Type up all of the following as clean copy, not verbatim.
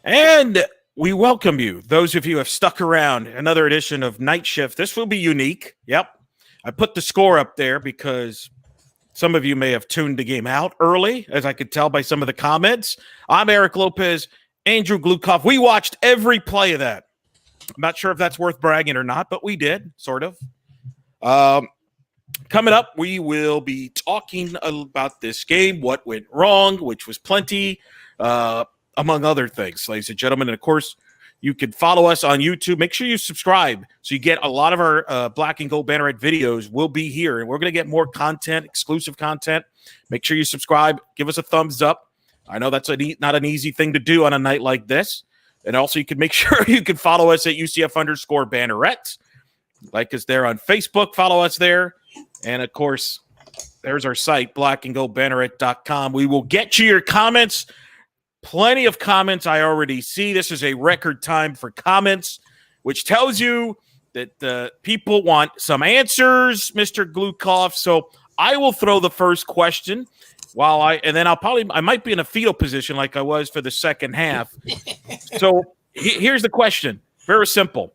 And we welcome you, those of you who have stuck around, another edition of Night Shift. This will be unique. Yep. I put the score up there because some of you may have tuned the game out early, as I could tell by some of the comments. I'm Eric Lopez, Andrew Gluchov. We watched every play of that. I'm not sure if that's worth bragging or not, but we did, sort of. Coming up, we will be talking about this game, what went wrong, which was plenty, among other things, ladies and gentlemen. And, of course, you can follow us on YouTube. Make sure you subscribe so you get a lot of our Black and Gold Banneret videos will be here. And we're going to get more content, exclusive content. Make sure you subscribe. Give us a thumbs up. I know that's not an easy thing to do on a night like this. And also, you can make sure you can follow us at UCF_Banneret. Like us there on Facebook. Follow us there. And, of course, there's our site, blackandgoldbanneret.com. We will get you your comments. Plenty of comments I already see. This is a record time for comments, which tells you that people want some answers, Mr. Gluchov. So I will throw the first question and then I might be in a fetal position like I was for the second half. So here's the question. Very simple.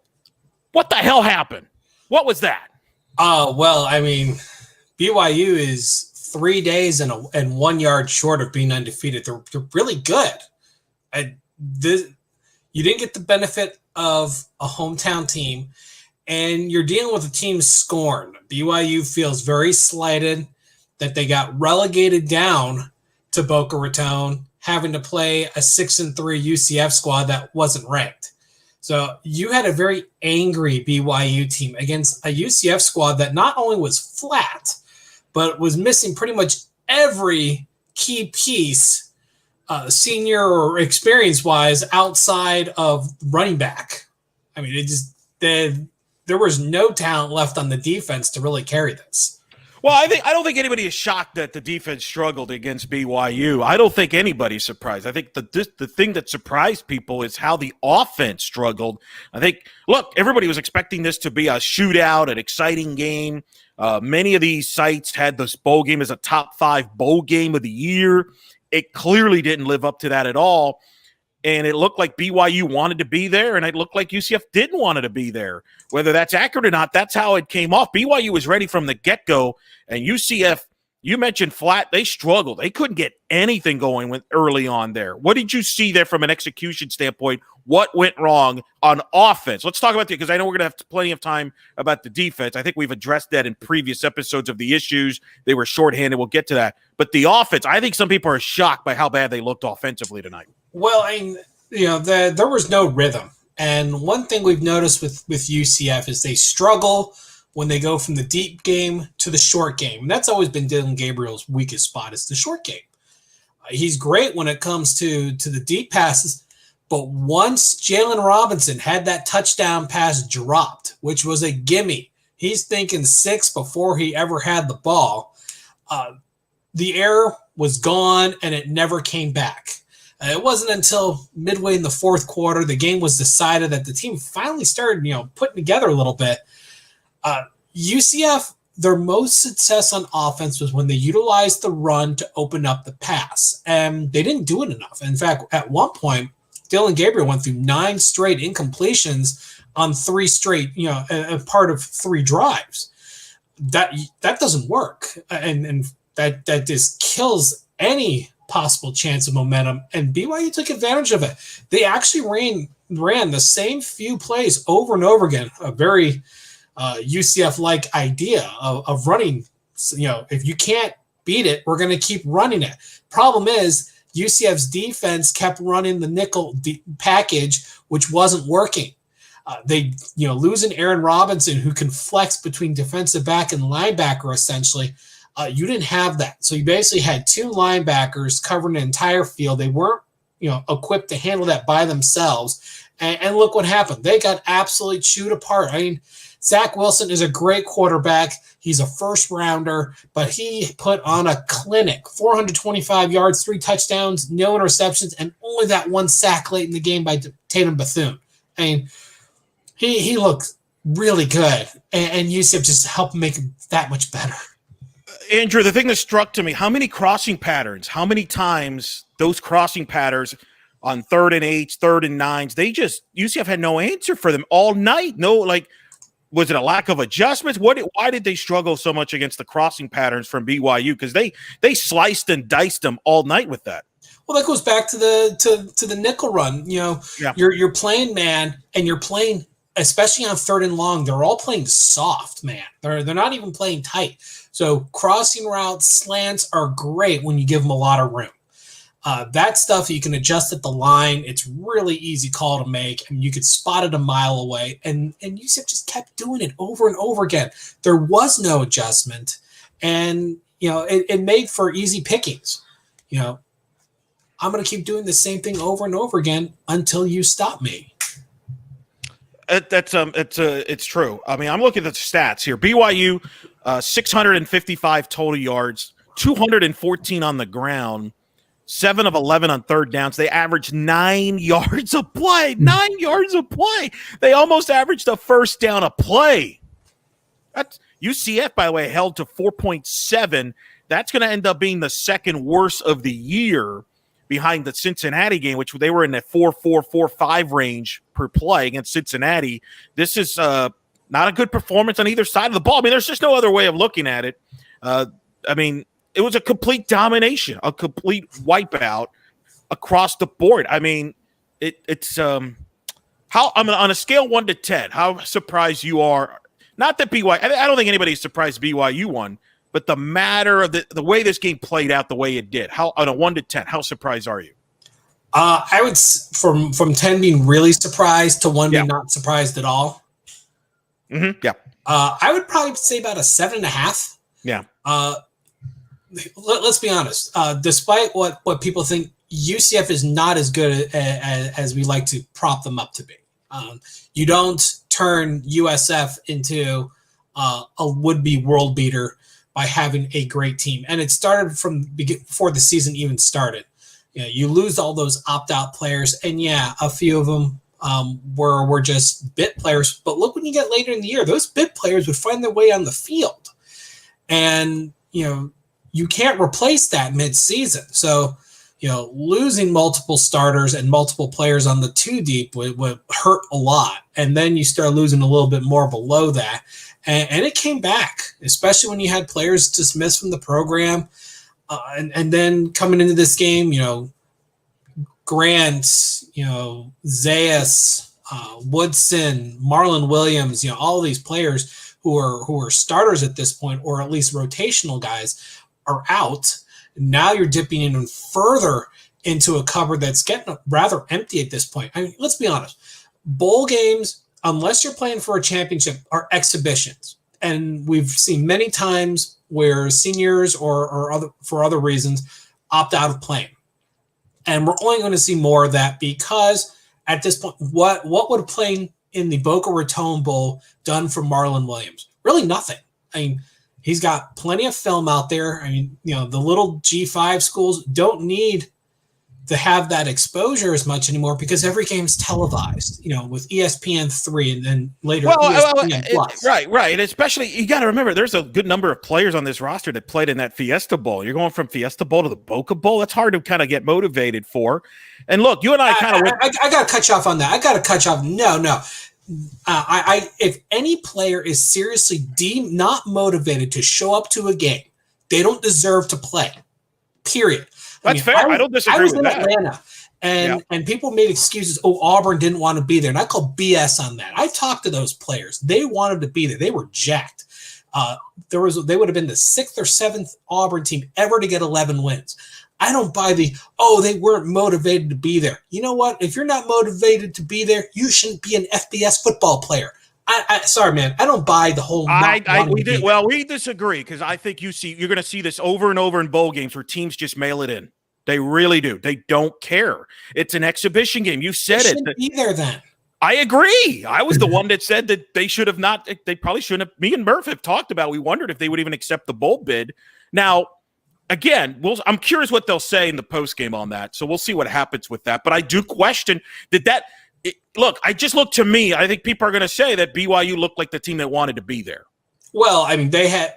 What the hell happened? What was that? Well, I mean, BYU is 3 days and 1 yard short of being undefeated. They're really good. You didn't get the benefit of a hometown team, and you're dealing with a team scorned. BYU feels very slighted that they got relegated down to Boca Raton, having to play a 6-3 UCF squad that wasn't ranked. So you had a very angry BYU team against a UCF squad that not only was flat, but was missing pretty much every key piece, senior or experience-wise, outside of running back. I mean, there was no talent left on the defense to really carry this. Well, I don't think anybody is shocked that the defense struggled against BYU. I don't think anybody's surprised. I think the thing that surprised people is how the offense struggled. I think, look, everybody was expecting this to be a shootout, an exciting game. Many of these sites had this bowl game as a top 5 bowl game of the year. It clearly didn't live up to that at all. And it looked like BYU wanted to be there, and it looked like UCF didn't want it to be there. Whether that's accurate or not, that's how it came off. BYU was ready from the get-go, and UCF, you mentioned flat, they struggled. They couldn't get anything going early on there. What did you see there from an execution standpoint? What went wrong on offense? Let's talk about that because I know we're going to have plenty of time about the defense. I think we've addressed that in previous episodes of the issues. They were shorthanded. We'll get to that. But the offense, I think some people are shocked by how bad they looked offensively tonight. Well, there was no rhythm. And one thing we've noticed with UCF is they struggle when they go from the deep game to the short game. And that's always been Dylan Gabriel's weakest spot is the short game. He's great when it comes to the deep passes, but once Jalen Robinson had that touchdown pass dropped, which was a gimme, he's thinking 6 before he ever had the ball, the error was gone and it never came back. It wasn't until midway in the fourth quarter, the game was decided that the team finally started, putting together a little bit. UCF, their most success on offense was when they utilized the run to open up the pass, and they didn't do it enough. In fact, at one point, Dylan Gabriel went through 9 straight incompletions on 3 straight, a part of 3 drives. That doesn't work, and that just kills any possible chance of momentum, and BYU took advantage of it. They actually ran the same few plays over and over again, a very UCF-like idea of running. If you can't beat it, we're going to keep running it. Problem is, UCF's defense kept running the nickel package, which wasn't working. They losing Aaron Robinson, who can flex between defensive back and linebacker, essentially. You didn't have that. So you basically had 2 linebackers covering the entire field. They weren't, equipped to handle that by themselves. And look what happened. They got absolutely chewed apart. I mean, Zach Wilson is a great quarterback. He's a first rounder, but he put on a clinic, 425 yards, 3 touchdowns, no interceptions, and only that 1 sack late in the game by Tatum Bethune. I mean, he looked really good, and UCF just helped make him that much better. Andrew, the thing that struck to me, how many crossing patterns, how many times those crossing patterns on 3rd and 8s, 3rd and 9s. UCF had no answer for them all night. No, was it a lack of adjustments? Why did they struggle so much against the crossing patterns from BYU? Because they sliced and diced them all night with that. Well, that goes back to the nickel run. You're playing man, and you're playing, especially on 3rd and long. They're all playing soft, man. They're not even playing tight. So crossing routes, slants are great when you give them a lot of room. That stuff you can adjust at the line. It's really easy call to make. I mean, you could spot it a mile away, and UCF just kept doing it over and over again. There was no adjustment, and it made for easy pickings. I'm going to keep doing the same thing over and over again until you stop me. It's true. I mean, I'm looking at the stats here. BYU, 655 total yards, 214 on the ground, 7 of 11 on 3rd downs. They averaged 9 yards a play. 9 yards a play. They almost averaged a first down a play. That's UCF, by the way, held to 4.7. That's going to end up being the second worst of the year, behind the Cincinnati game, which they were in that 4.4, 4.5 range per play against Cincinnati. This is not a good performance on either side of the ball. I mean, there's just no other way of looking at it. It was a complete domination, a complete wipeout across the board. I mean, it's on a scale 1 to 10, how surprised you are. Not that BYU, I don't think anybody's surprised BYU won, but the matter of the way this game played out the way it did. How, on a 1 to 10, how surprised are you? I would, from 10 being really surprised to 1 being not surprised at all. Mm-hmm. Yeah. I would probably say about a 7.5. Yeah. Let's be honest. Despite what people think, UCF is not as good as we like to prop them up to be. You don't turn USF into a would-be world beater by having a great team. And it started from before the season even started. You lose all those opt-out players, and a few of them were just bit players. But look, when you get later in the year, those bit players would find their way on the field. And, you can't replace that mid-season. So, losing multiple starters and multiple players on the 2 deep would hurt a lot. And then you start losing a little bit more below that. And it came back, especially when you had players dismissed from the program. And then coming into this game, Grant, Zayas, Woodson, Marlon Williams, all these players who are starters at this point, or at least rotational guys, are out. Now you're dipping even further into a cupboard that's getting rather empty at this point. I mean, let's be honest. Bowl games, unless you're playing for a championship, are exhibitions. And we've seen many times where seniors or for other reasons opt out of playing. And we're only going to see more of that, because at this point, what would playing in the Boca Raton Bowl done for Marlon Williams? Really nothing. I mean, he's got plenty of film out there. I mean, the little G5 schools don't need to have that exposure as much anymore, because every game's televised, with ESPN3 and then later ESPN Plus. Right. And especially, you got to remember, there's a good number of players on this roster that played in that Fiesta Bowl. You're going from Fiesta Bowl to the Boca Bowl. That's hard to kind of get motivated for. And look, you and I kind of – I got to cut you off on that. I got to cut you off. No. If any player is seriously deemed not motivated to show up to a game, they don't deserve to play, period. That's fair. I don't disagree with that. I was in Atlanta, and people made excuses. Oh, Auburn didn't want to be there. And I call BS on that. I talked to those players. They wanted to be there. They were jacked. They would have been the 6th or 7th Auburn team ever to get 11 wins. I don't buy they weren't motivated to be there. You know what? If you're not motivated to be there, you shouldn't be an FBS football player. Sorry, man. I don't buy the whole. We disagree, because I think you're going to see this over and over in bowl games where teams just mail it in. They really do. They don't care. It's an exhibition game. You said it. Be there then. I agree. I was the one that said that they should have not. They probably shouldn't have. Me and Murph have talked about. We wondered if they would even accept the bowl bid. Now, again, I'm curious what they'll say in the post game on that. So we'll see what happens with that. But I do question look, I just look to me. I think people are going to say that BYU looked like the team that wanted to be there. Well, I mean, they had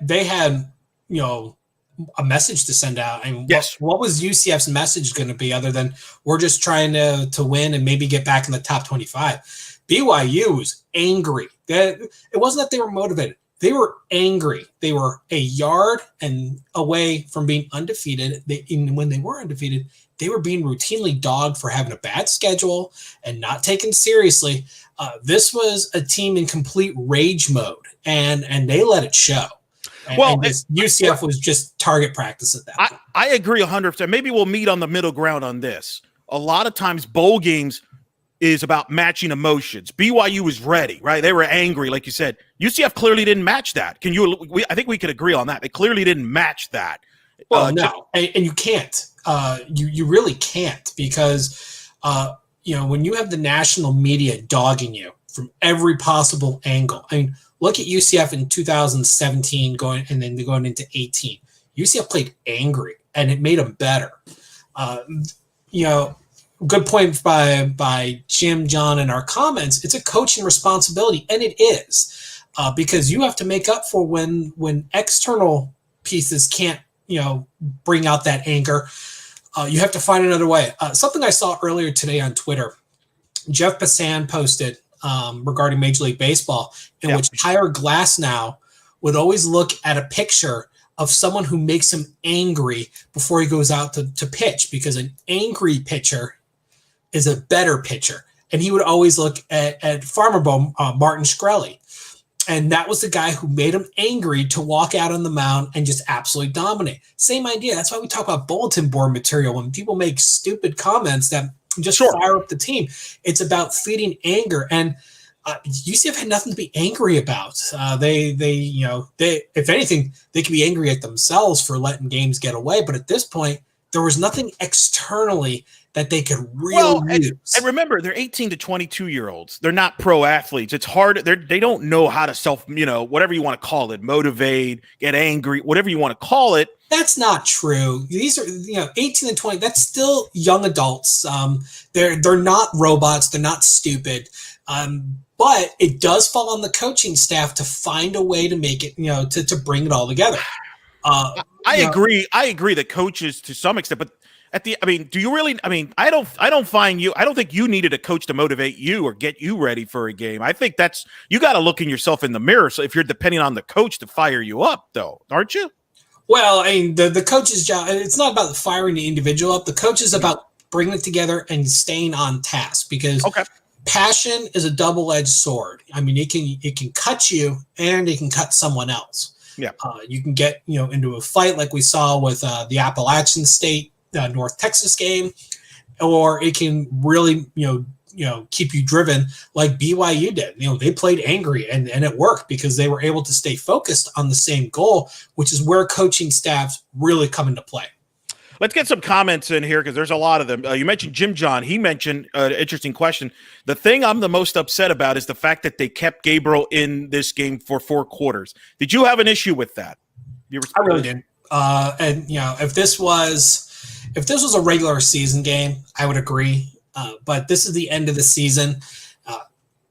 a message to send out. I mean, Yes. what was UCF's message going to be other than we're just trying to win and maybe get back in the top 25? BYU was angry. It wasn't that they were motivated. They were angry. They were a yard and away from being undefeated. When they were undefeated, they were being routinely dogged for having a bad schedule and not taken seriously. This was a team in complete rage mode, and they let it show. And UCF was just target practice at that point. I agree 100%. Maybe we'll meet on the middle ground on this. A lot of times bowl games is about matching emotions. BYU was ready, right? They were angry, like you said. UCF clearly didn't match that. I think we could agree on that. They clearly didn't match that. Well, no, and you can't. You really can't because when you have the national media dogging you from every possible angle. I mean, look at UCF in 2017 going into 18. UCF played angry, and it made them better. Good point by Jim, John, in our comments. It's a coaching responsibility, and it is because you have to make up for when external pieces can't bring out that anger. You have to find another way. Something I saw earlier today on Twitter, Jeff Passan posted regarding Major League Baseball, in which Tyler Glasnow would always look at a picture of someone who makes him angry before he goes out to pitch, because an angry pitcher is a better pitcher. And he would always look at Farmer Bowl, Martin Shkreli. And that was the guy who made him angry to walk out on the mound and just absolutely dominate. Same idea. That's why we talk about bulletin board material. When people make stupid comments that just fire up the team, it's about feeding anger. And UCF had nothing to be angry about. They if anything, they could be angry at themselves for letting games get away. But at this point, there was nothing externally that they could really use. And remember, they're 18 to 22-year-olds. They're not pro athletes. It's hard. They don't know how to whatever you want to call it, motivate, get angry, whatever you want to call it. That's not true. These are 18 and 20. That's still young adults. They're not robots. They're not stupid. But it does fall on the coaching staff to find a way to make it, to bring it all together. I agree. I agree that coaches to some extent, but do you really? I don't think you needed a coach to motivate you or get you ready for a game. I think you got to look in yourself in the mirror. So if you're depending on the coach to fire you up, though, aren't you? Well, I mean, the coach's job, it's not about firing the individual up. The coach is about bringing it together and staying on task, because passion is a double-edged sword. I mean, it can cut you and it can cut someone else. Yeah. You can get, into a fight like we saw with the Appalachian State North Texas game, or it can really, keep you driven like BYU did. They played angry and it worked because they were able to stay focused on the same goal, which is where coaching staffs really come into play. Let's get some comments in here because there's a lot of them. You mentioned Jim John. He mentioned an interesting question. The thing I'm the most upset about is the fact that they kept Gabriel in this game for 4 quarters. Did you have an issue with that? I really didn't. If this was a regular season game, I would agree. But this is the end of the season.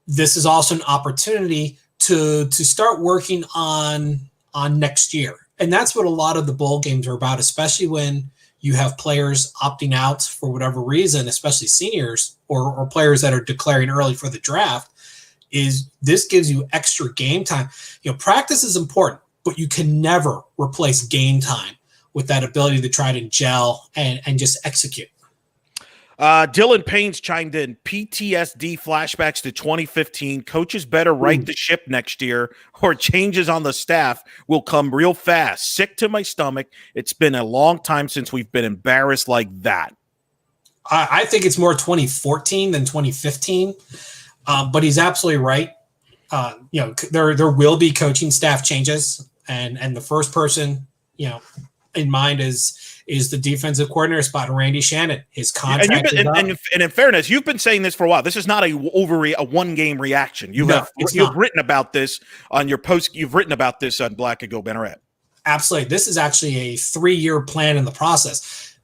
This is also an opportunity to start working on next year. And that's what a lot of the bowl games are about, especially when you have players opting out for whatever reason, especially seniors or players that are declaring early for the draft. Is this gives you extra game time. Practice is important, but you can never replace game time with that ability to try to gel and just execute. Dylan Payne's chimed in. PTSD flashbacks to 2015. Coaches better right the ship next year, or changes on the staff will come real fast. Sick to my stomach. It's been a long time since we've been embarrassed like that. I think it's more 2014 than 2015, but he's absolutely right. There will be coaching staff changes, and the first person in mind is the defensive coordinator spot, Randy Shannon. His contract and in fairness, you've been saying this for a while. This is not a one-game reaction. You've written about this on your post. You've written about this on Black and Go Banneret. Absolutely. This is actually a 3-year plan in the process.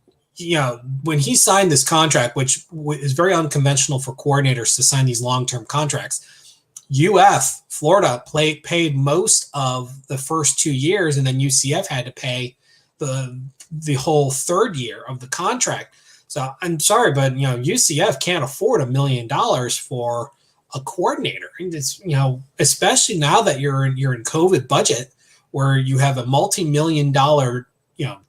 When he signed this contract, which is very unconventional for coordinators to sign these long-term contracts, Florida paid most of the first 2 years, and then UCF had to pay the whole third year of the contract. So I'm sorry, but UCF can't afford $1 million for a coordinator. And it's especially now that you're in COVID budget where you have a multi-million-dollar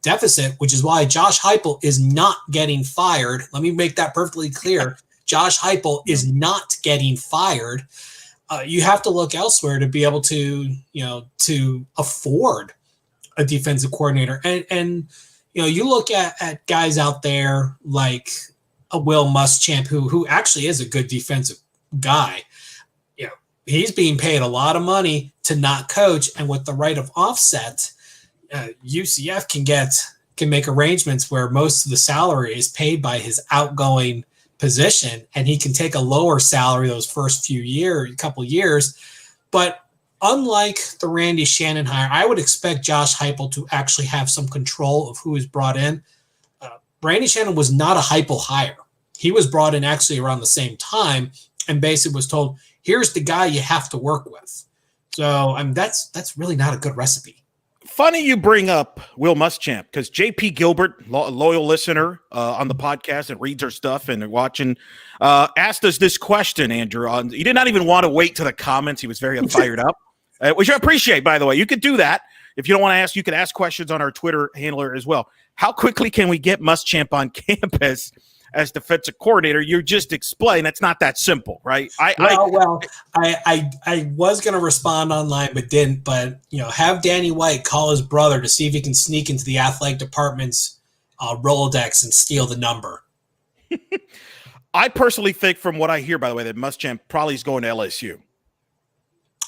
deficit, which is why Josh Heupel is not getting fired. Let me make that perfectly clear. Josh Heupel is not getting fired. You have to look elsewhere to be able to afford a defensive coordinator. And you look at guys out there like a Will Muschamp, who actually is a good defensive guy. He's being paid a lot of money to not coach, and with the right of offset, UCF can make arrangements where most of the salary is paid by his outgoing position, and he can take a lower salary those first couple years. But unlike the Randy Shannon hire, I would expect Josh Heupel to actually have some control of who is brought in. Randy Shannon was not a Heupel hire. He was brought in actually around the same time and basically was told, here's the guy you have to work with. So that's really not a good recipe. Funny you bring up Will Muschamp, because JP Gilbert, loyal listener on the podcast and reads our stuff and watching, asked us this question, Andrew. He did not even want to wait to the comments. He was very fired up, which I appreciate, by the way. You could do that. If you don't want to ask, you can ask questions on our Twitter handler as well. How quickly can we get Muschamp on campus as defensive coordinator? You just explained it's not that simple, right? I was going to respond online, but didn't. But have Danny White call his brother to see if he can sneak into the athletic department's Rolodex and steal the number. I personally think, from what I hear, by the way, that Muschamp probably is going to LSU.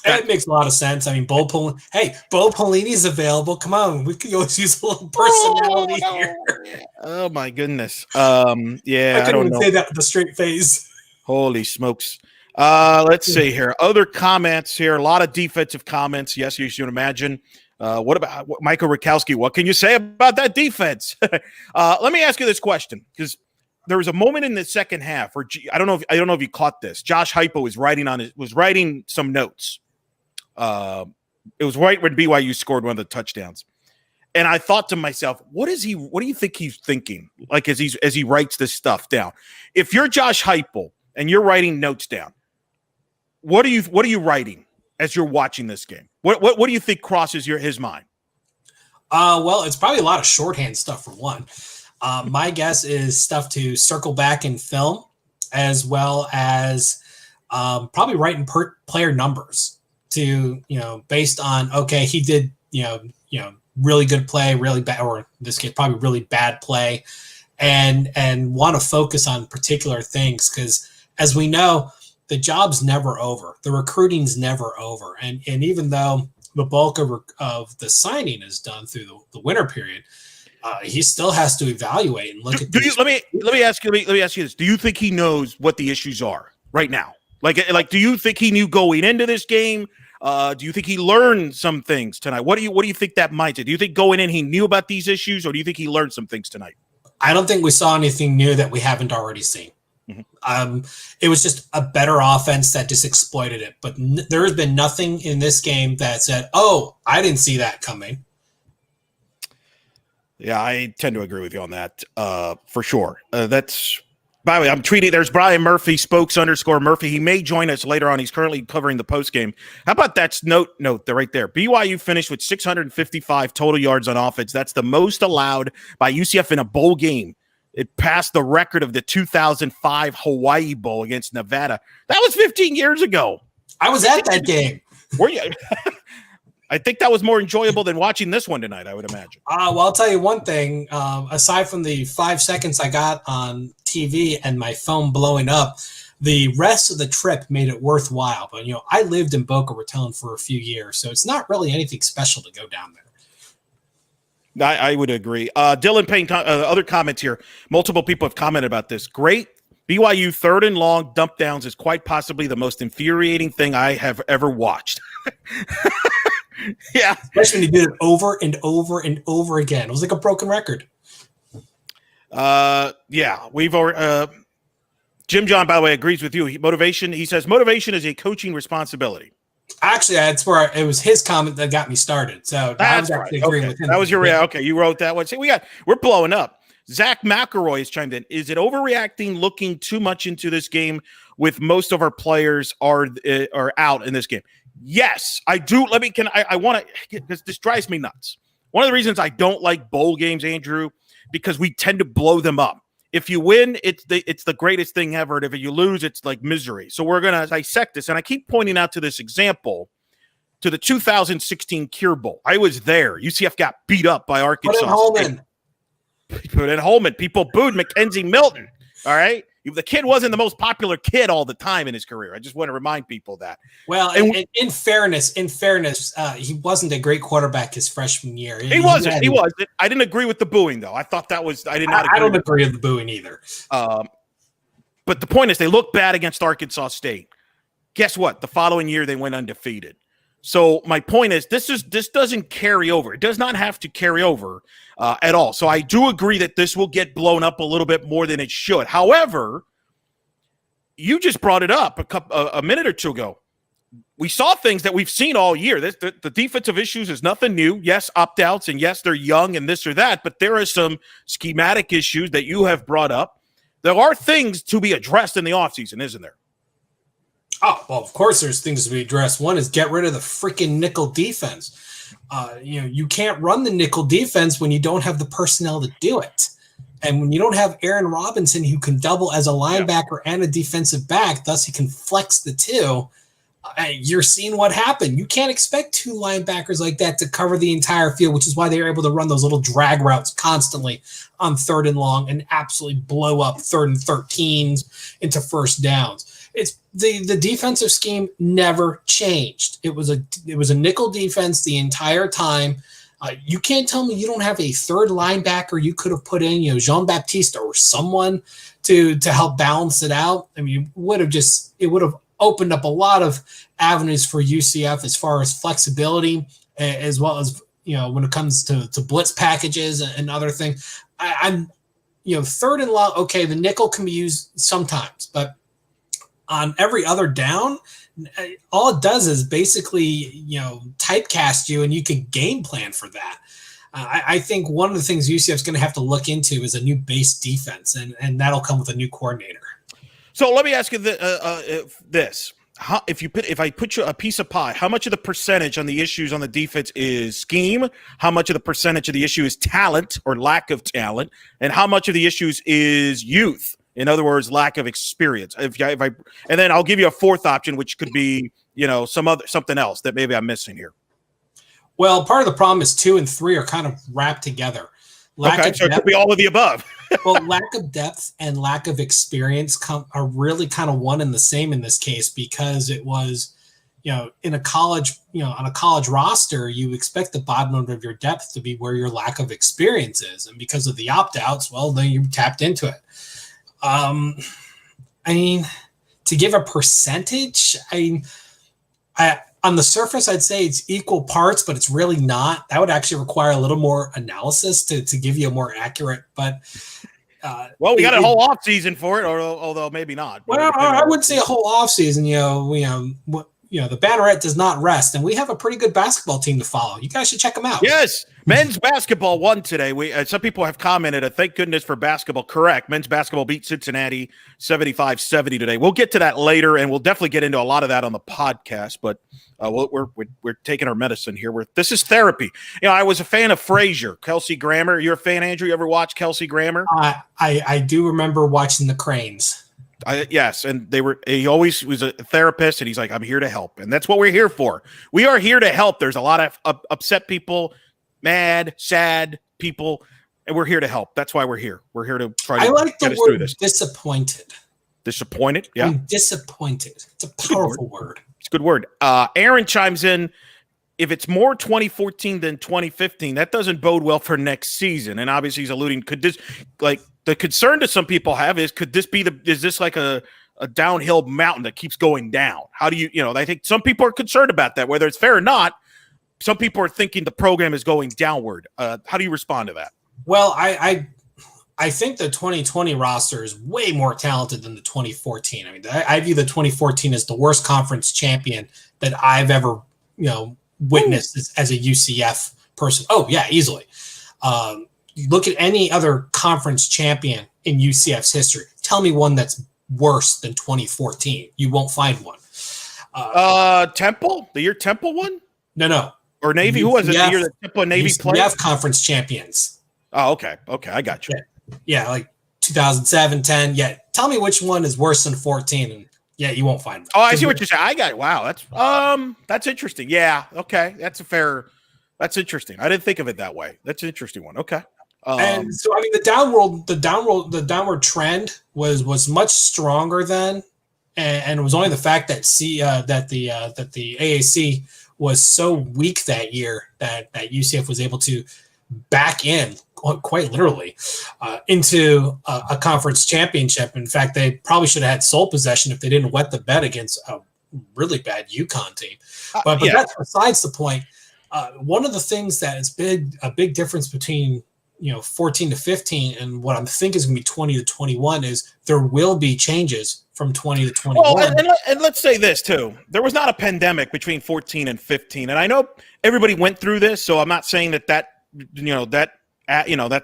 It makes a lot of sense. I mean, Bo Pelini's available. Come on, we could always use a little personality here. Oh my goodness. Yeah, I couldn't even say that with a straight face. Holy smokes. Let's see here. Other comments here. A lot of defensive comments. Yes, you should imagine. What about Michael Rakowski? What can you say about that defense? Let me ask you this question, because there was a moment in the second half where I don't know if you caught this. Josh Heupel was writing some notes. It was right when BYU scored one of the touchdowns, and I thought to myself, what do you think he's thinking? Like as he writes this stuff down. If you're Josh Heupel and you're writing notes down, what are you writing as you're watching this game? What do you think crosses his mind? Well, it's probably a lot of shorthand stuff for one. My guess is stuff to circle back in film, as well as probably writing player numbers to, based on, okay, he did, really good play, really bad, or in this case, probably really bad play, and want to focus on particular things. Because as we know, the job's never over. The recruiting's never over. And even though the bulk of the signing is done through the winter period, he still has to evaluate and look at. Let me ask you this: do you think he knows what the issues are right now? Like, do you think he knew going into this game? Do you think he learned some things tonight? What do you think that might do? Do you think going in he knew about these issues, or do you think he learned some things tonight? I don't think we saw anything new that we haven't already seen. Mm-hmm. It was just a better offense that just exploited it. But there has been nothing in this game that said, "Oh, I didn't see that coming." Yeah, I tend to agree with you on that, for sure. That's, by the way, I'm tweeting. There's Brian Murphy, spokes_Murphy. He may join us later on. He's currently covering the post game. How about that note right there? BYU finished with 655 total yards on offense. That's the most allowed by UCF in a bowl game. It passed the record of the 2005 Hawaii Bowl against Nevada. That was 15 years ago. I was at that game. Were you? I think that was more enjoyable than watching this one tonight, I would imagine. Well, I'll tell you one thing. Aside from the 5 seconds I got on TV and my phone blowing up, the rest of the trip made it worthwhile. But, I lived in Boca Raton for a few years, so it's not really anything special to go down there. I would agree. Dylan Payne, other comments here. Multiple people have commented about this. Great. BYU 3rd and long dump downs is quite possibly the most infuriating thing I have ever watched. Yeah, especially when he did it over and over and over again. It was like a broken record. Yeah, we've already. Jim John, by the way, agrees with you. Motivation. He says motivation is a coaching responsibility. Actually, that's where it was his comment that got me started. So I was actually agreeing with him. That was your okay. You wrote that one. See, we're blowing up. Zach McElroy has chimed in. Is it overreacting looking too much into this game with most of our players are out in this game? Yes, I do. I want to, because this drives me nuts. One of the reasons I don't like bowl games, Andrew, because we tend to blow them up. If you win, it's the greatest thing ever. And if you lose, it's like misery. So we're going to dissect this. And I keep pointing out to this example, to the 2016 Cure Bowl. I was there. UCF got beat up by Arkansas. Put in Holman. People booed Mackenzie Milton. All right. The kid wasn't the most popular kid all the time in his career. I just want to remind people that. Well, in fairness, he wasn't a great quarterback his freshman year. He wasn't. I didn't agree with the booing, though. I thought that was – I did not agree. I don't agree with the booing either. But the point is they look bad against Arkansas State. Guess what? The following year they went undefeated. So my point is this doesn't carry over. It does not have to carry over at all. So I do agree that this will get blown up a little bit more than it should. However, you just brought it up a minute or two ago. We saw things that we've seen all year. The defensive issues is nothing new. Yes, opt-outs, and yes, they're young and this or that, but there are some schematic issues that you have brought up. There are things to be addressed in the offseason, isn't there? Oh, well, of course there's things to be addressed. One is get rid of the freaking nickel defense. You can't run the nickel defense when you don't have the personnel to do it. And when you don't have Aaron Robinson who can double as a linebacker and a defensive back, thus he can flex the two, you're seeing what happened. You can't expect two linebackers like that to cover the entire field, which is why they were able to run those little drag routes constantly on 3rd and long and absolutely blow up 3rd and 13s into first downs. It's the defensive scheme never changed. It was a nickel defense the entire time. You can't tell me you don't have a third linebacker you could have put in, Jean-Baptiste or someone to help balance it out. I mean, it would have opened up a lot of avenues for UCF as far as flexibility, as well as when it comes to blitz packages and other things. I'm 3rd and long. Okay, the nickel can be used sometimes, but on every other down, all it does is basically, typecast you, and you can game plan for that. I think one of the things UCF is going to have to look into is a new base defense, and that'll come with a new coordinator. So let me ask you this: if I put you a piece of pie, how much of the percentage on the issues on the defense is scheme? How much of the percentage of the issue is talent or lack of talent? And how much of the issues is youth? In other words, lack of experience. And then I'll give you a fourth option, which could be, something else that maybe I'm missing here. Well, part of the problem is 2 and 3 are kind of wrapped together. So it could be all of the above. Well, lack of depth and lack of experience are really kind of one and the same in this case, because it was, in a college, on a college roster, you expect the bottom of your depth to be where your lack of experience is. And because of the opt-outs, well, then you tapped into it. To give a percentage, on the surface, I'd say it's equal parts, but it's really not. That would actually require a little more analysis to give you a more accurate. But we got a whole off season for it, although maybe not. Well, I would say a whole off season. The Banneret does not rest, and we have a pretty good basketball team to follow. You guys should check them out. Yes, men's basketball won today. Some people have commented, thank goodness for basketball. Correct. Men's basketball beat Cincinnati 75-70 today. We'll get to that later, and we'll definitely get into a lot of that on the podcast, but we're taking our medicine here. This is therapy. I was a fan of Frasier, Kelsey Grammer. You're a fan, Andrew? You ever watch Kelsey Grammer? I do remember watching the Cranes. Yes, and he always was a therapist, and he's like, I'm here to help, and that's what we're here for. We are here to help. There's a lot of upset people, mad, sad people, and we're here to help. That's why we're here. We're here to try to get us through this. Disappointed. Disappointed? Yeah. I'm disappointed. It's a powerful word. It's a good word. Aaron chimes in, if it's more 2014 than 2015, that doesn't bode well for next season. And obviously he's alluding, could this, the concern that some people have is, could this be is this like a downhill mountain that keeps going down? How do I think some people are concerned about that, whether it's fair or not. Some people are thinking the program is going downward. How do you respond to that? Well, I I think the 2020 roster is way more talented than the 2014. I mean, I view the 2014 as the worst conference champion that I've ever, witnessed as a UCF person. Oh yeah, easily. You look at any other conference champion in UCF's history. Tell me one that's worse than 2014. You won't find one. Temple, the year Temple won? No. Or Navy? Who was it? The year that Temple and Navy played? UCF conference champions. Oh, okay. I got you. Yeah, like 2007, 10. Yeah, tell me which one is worse than 14, and yeah, you won't find one. Oh, I see what you're saying. I got it. Wow, that's interesting. Yeah, okay, that's interesting. I didn't think of it that way. That's an interesting one. Okay. And so, I mean, the downward trend was much stronger then, and it was only the fact that the AAC was so weak that year that UCF was able to back in quite literally into a conference championship. In fact, they probably should have had sole possession if they didn't wet the bed against a really bad UConn team. But that's besides the point. One of the things that is a big difference between 14 to 15 and what I'm thinking is going to be 20 to 21 is there will be changes from 20 to 21. Well, and let's say this too. There was not a pandemic between 14 and 15. And I know everybody went through this, so I'm not saying that that's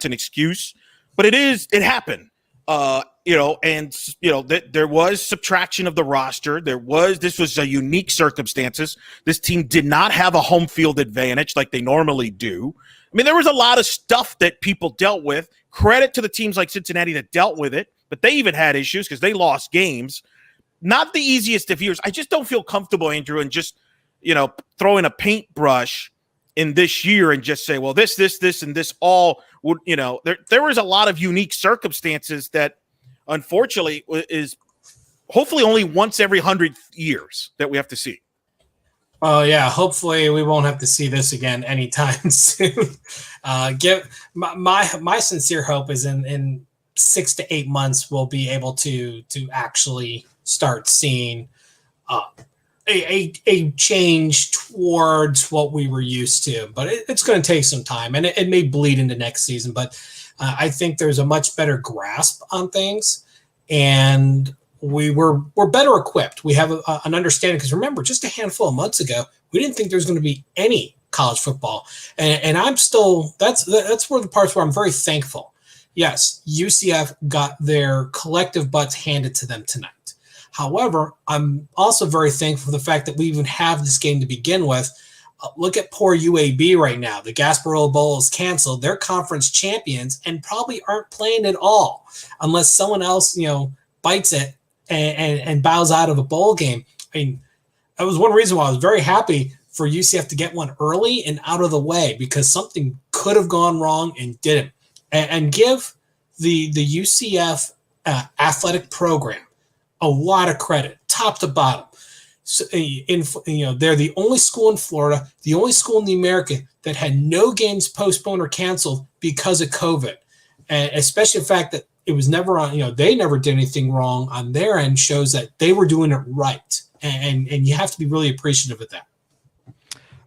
an excuse, but it happened. There was subtraction of the roster. This was a unique circumstances. This team did not have a home field advantage like they normally do. I mean, there was a lot of stuff that people dealt with. Credit to the teams like Cincinnati that dealt with it, but they even had issues because they lost games. Not the easiest of years. I just don't feel comfortable, Andrew, and just, throwing a paintbrush in this year and just say, well, this, and this all would, there was a lot of unique circumstances that unfortunately is hopefully only once every 100 years that we have to see. Oh yeah, hopefully we won't have to see this again anytime soon. My sincere hope is in 6 to 8 months we'll be able to actually start seeing a change towards what we were used to. But it's going to take some time, and it may bleed into next season. But I think there's a much better grasp on things, and we're better equipped. We have an understanding, because remember, just a handful of months ago, we didn't think there was going to be any college football, and I'm still that's one of the parts where I'm very thankful. Yes, UCF got their collective butts handed to them tonight. However, I'm also very thankful for the fact that we even have this game to begin with. Look at poor UAB right now. The Gasparilla Bowl is canceled. They're conference champions and probably aren't playing at all unless someone else, bites it and bows out of a bowl game. I mean, that was one reason why I was very happy for UCF to get one early and out of the way, because something could have gone wrong and didn't. And give the UCF athletic program a lot of credit, top to bottom. So, they're the only school in Florida, the only school in the America that had no games postponed or canceled because of COVID, and especially the fact that it was never on. They never did anything wrong on their end, shows that they were doing it right, and you have to be really appreciative of that.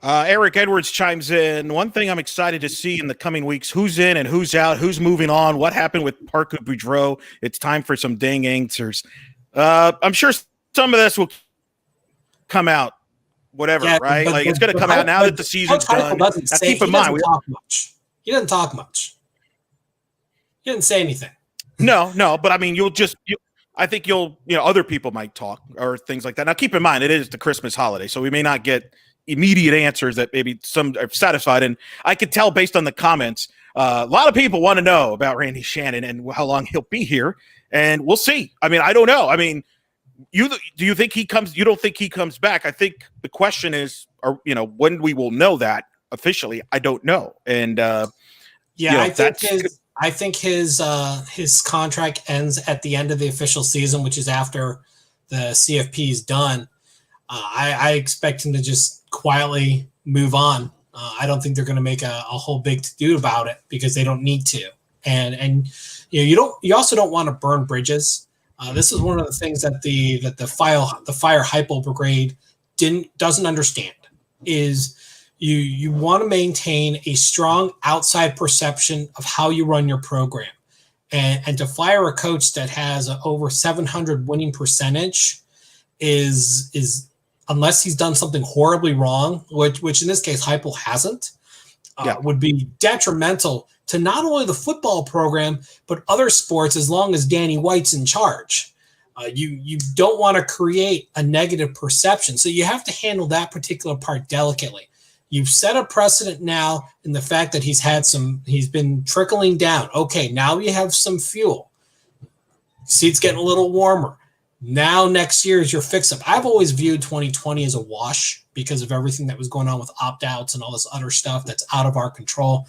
Eric Edwards chimes in. One thing I'm excited to see in the coming weeks: who's in and who's out, who's moving on, what happened with Parker Boudreaux. It's time for some dang answers. I'm sure some of this will come out, whatever, right? But it's going to come out now that the season's done. Now, keep in mind, he doesn't talk much. He didn't say anything. No, but I mean, I think other people might talk or things like that. Now, keep in mind, it is the Christmas holiday, so we may not get immediate answers that maybe some are satisfied. And I could tell based on the comments, a lot of people want to know about Randy Shannon and how long he'll be here. And we'll see. I mean, I don't know. I mean, do you think he comes? You don't think he comes back? I think the question is, when we will know that officially. I don't know. And I think his contract ends at the end of the official season, which is after the CFP is done. I expect him to just quietly move on. I don't think they're going to make a whole big to-do about it, because they don't need to. And you also don't want to burn bridges. This is one of the things that the fire hypo brigade doesn't understand is you want to maintain a strong outside perception of how you run your program. and to fire a coach that has over 700 winning percentage is unless he's done something horribly wrong, which in this case Heupel hasn't, would be detrimental to not only the football program but other sports as long as Danny White's in charge. You don't want to create a negative perception, so you have to handle that particular part delicately. You've set a precedent now in the fact that he's been trickling down. Okay, now you have some fuel. Seat's getting a little warmer. Now next year is your fix-up. I've always viewed 2020 as a wash because of everything that was going on with opt-outs and all this other stuff that's out of our control.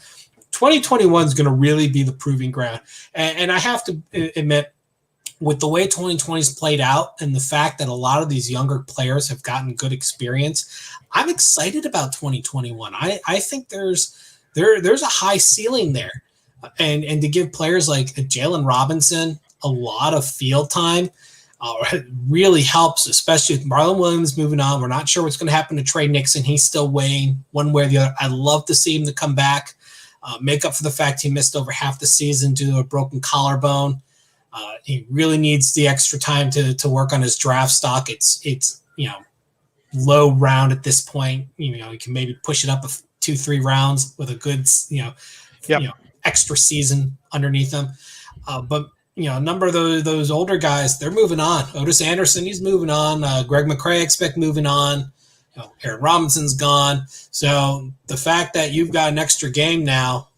2021 is going to really be the proving ground. And I have to admit, with the way 2020's played out and the fact that a lot of these younger players have gotten good experience, I'm excited about 2021. I think there's a high ceiling there. And to give players like Jalen Robinson a lot of field time really helps, especially with Marlon Williams moving on. We're not sure what's going to happen to Trey Nixon. He's still weighing one way or the other. I'd love to see him to come back, make up for the fact he missed over half the season due to a broken collarbone. He really needs the extra time to work on his draft stock. It's low round at this point. He can maybe push it up 2-3 rounds with a good extra season underneath him. But a number of those older guys, they're moving on. Otis Anderson, he's moving on. Greg McCrae, I expect moving on. Aaron Robinson's gone. So the fact that you've got an extra game now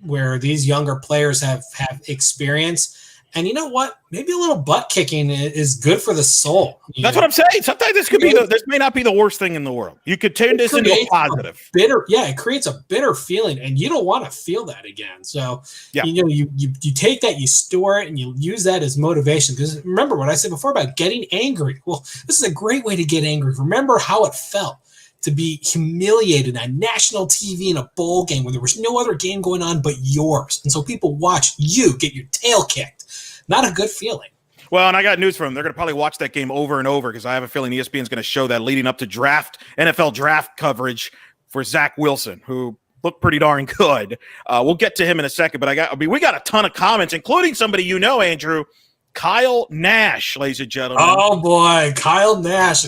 where these younger players have experience. And you know what? Maybe a little butt kicking is good for the soul. That's what I'm saying. Sometimes this may not be the worst thing in the world. You could turn this into a positive. It creates a bitter feeling, and you don't want to feel that again. So, you take that, you store it, and you use that as motivation. Because remember what I said before about getting angry. Well, this is a great way to get angry. Remember how it felt to be humiliated on national TV in a bowl game where there was no other game going on but yours. And so people watch you get your tail kicked. Not a good feeling. Well, and I got news for them. They're going to probably watch that game over and over because I have a feeling ESPN is going to show that leading up to NFL draft coverage for Zach Wilson, who looked pretty darn good. We'll get to him in a second, but we got a ton of comments, including somebody Andrew, Kyle Nash, ladies and gentlemen. Oh boy, Kyle Nash,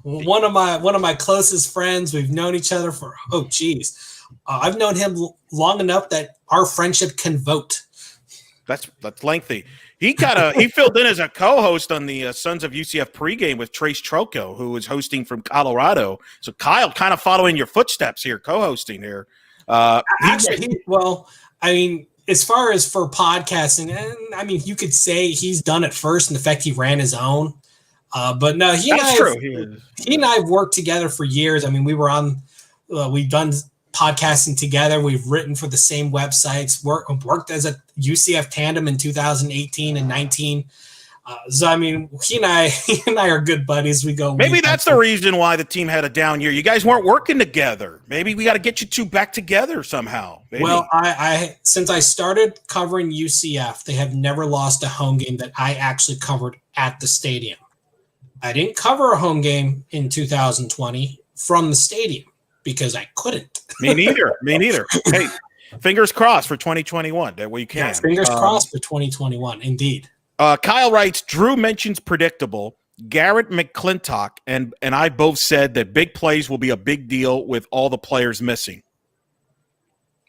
one of my closest friends. We've known each other for I've known him long enough that our friendship can vote. That's lengthy. He filled in as a co-host on the Sons of UCF pregame with Trace Troco, who was hosting from Colorado. So Kyle kind of following your footsteps here, co-hosting here. Actually, as far as for podcasting, you could say he's done it first in the fact he ran his own. But no, he and I have worked together for years. We've done podcasting together. We've written for the same websites, worked as a UCF tandem in 2018 and 19. He and I are good buddies. We go. Maybe that's the reason why the team had a down year. You guys weren't working together. Maybe we got to get you two back together somehow. Maybe. Well, I since I started covering UCF, they have never lost a home game that I actually covered at the stadium. I didn't cover a home game in 2020 from the stadium because I couldn't. Me neither. Hey, fingers crossed for 2021 that we can. Yes, fingers crossed for 2021, indeed. Kyle writes, Drew mentions predictable. Garrett McClintock and I both said that big plays will be a big deal with all the players missing.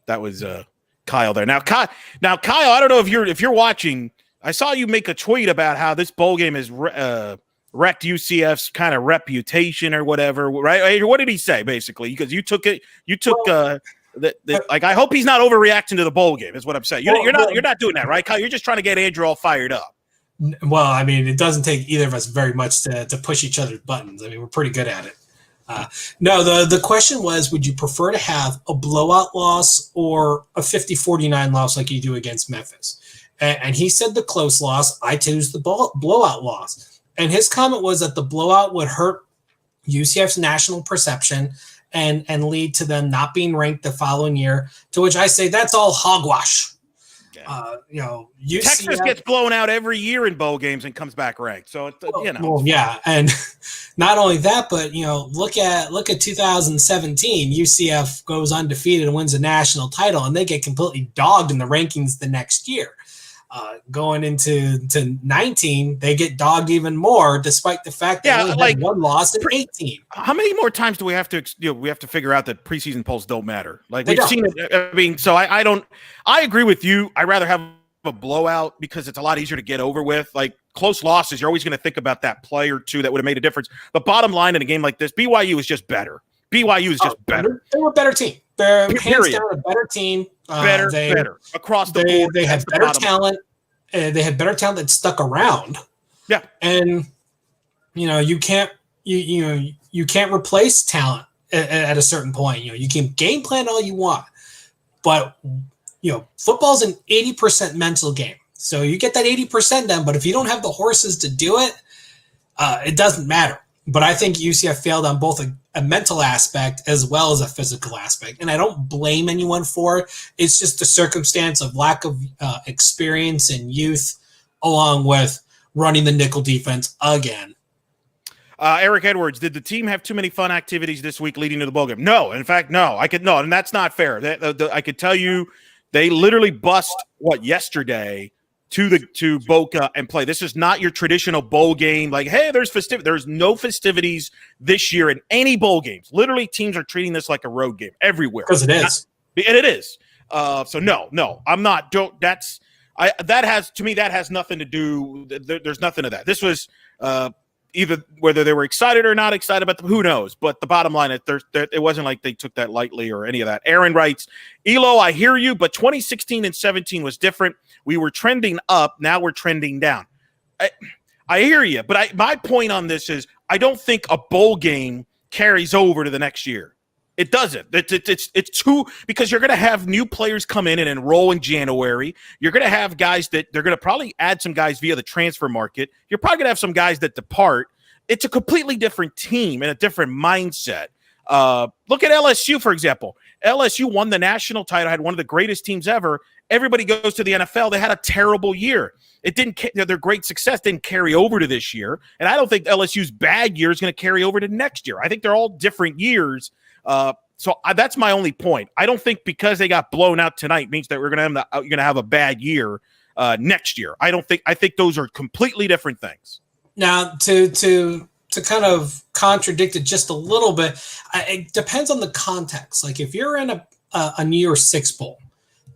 That was Kyle there. Now, Kyle, I don't know if you're watching. I saw you make a tweet about how this bowl game has wrecked UCF's kind of reputation or whatever, right? What did he say basically? Because you took it. I hope he's not overreacting to the bowl game. Is what I'm saying. You're not doing that, right, Kyle? You're just trying to get Andrew all fired up. Well, it doesn't take either of us very much to push each other's buttons. We're pretty good at it. No, the question was, would you prefer to have a blowout loss or a 50-49 loss like you do against Memphis? And he said the close loss. I choose the blowout loss. And his comment was that the blowout would hurt UCF's national perception and lead to them not being ranked the following year, to which I say that's all hogwash. UCF, Texas gets blown out every year in bowl games and comes back ranked. So and not only that, but look at 2017. UCF goes undefeated and wins a national title, and they get completely dogged in the rankings the next year. Going into 19, they get dogged even more, despite the fact that they only had one loss in 18. How many more times do we have to figure out that preseason polls don't matter? Like we've seen it. I mean, so I don't. I agree with you. I rather have a blowout because it's a lot easier to get over with. Like close losses, you're always going to think about that play or two that would have made a difference. But bottom line, in a game like this, BYU is just better. BYU is just better. They were a better team. They're hands down a better team. Better across the board. They had better talent. They had better talent that stuck around. Yeah, and you can't replace talent at a certain point. You can game plan all you want, but football's an 80% mental game. So you get that 80% done, but if you don't have the horses to do it, it doesn't matter. But I think UCF failed on both a mental aspect as well as a physical aspect. And I don't blame anyone for it. It's just the circumstance of lack of experience and youth, along with running the nickel defense again. Eric Edwards, did the team have too many fun activities this week leading to the bowl game? No. In fact, no. And that's not fair. I could tell you they literally bust yesterday to Boca and play. This is not your traditional bowl game. Like, hey, there's no festivities this year in any bowl games. Literally, teams are treating this like a road game everywhere. Because it is. And it is. So no, I'm not. That has nothing to do. There's nothing of that. This was either whether they were excited or not excited about them, who knows? But the bottom line is it wasn't like they took that lightly or any of that. Aaron writes, Elo, I hear you, but 2016 and 17 was different. We were trending up. Now we're trending down. I hear you, but my point on this is I don't think a bowl game carries over to the next year. It doesn't. It's too, because you're going to have new players come in and enroll in January. You're going to have guys that they're going to probably add some guys via the transfer market. You're probably going to have some guys that depart. It's a completely different team and a different mindset. Look at LSU, for example. LSU won the national title, had one of the greatest teams ever. Everybody goes to the NFL. They had a terrible year. It didn't. Their great success didn't carry over to this year, and I don't think LSU's bad year is going to carry over to next year. I think they're all different years. So that's my only point. I don't think because they got blown out tonight means that you're going to have a bad year next year. I think those are completely different things. Now, to kind of contradict it just a little bit, it depends on the context. Like if you're in a New Year's Six bowl,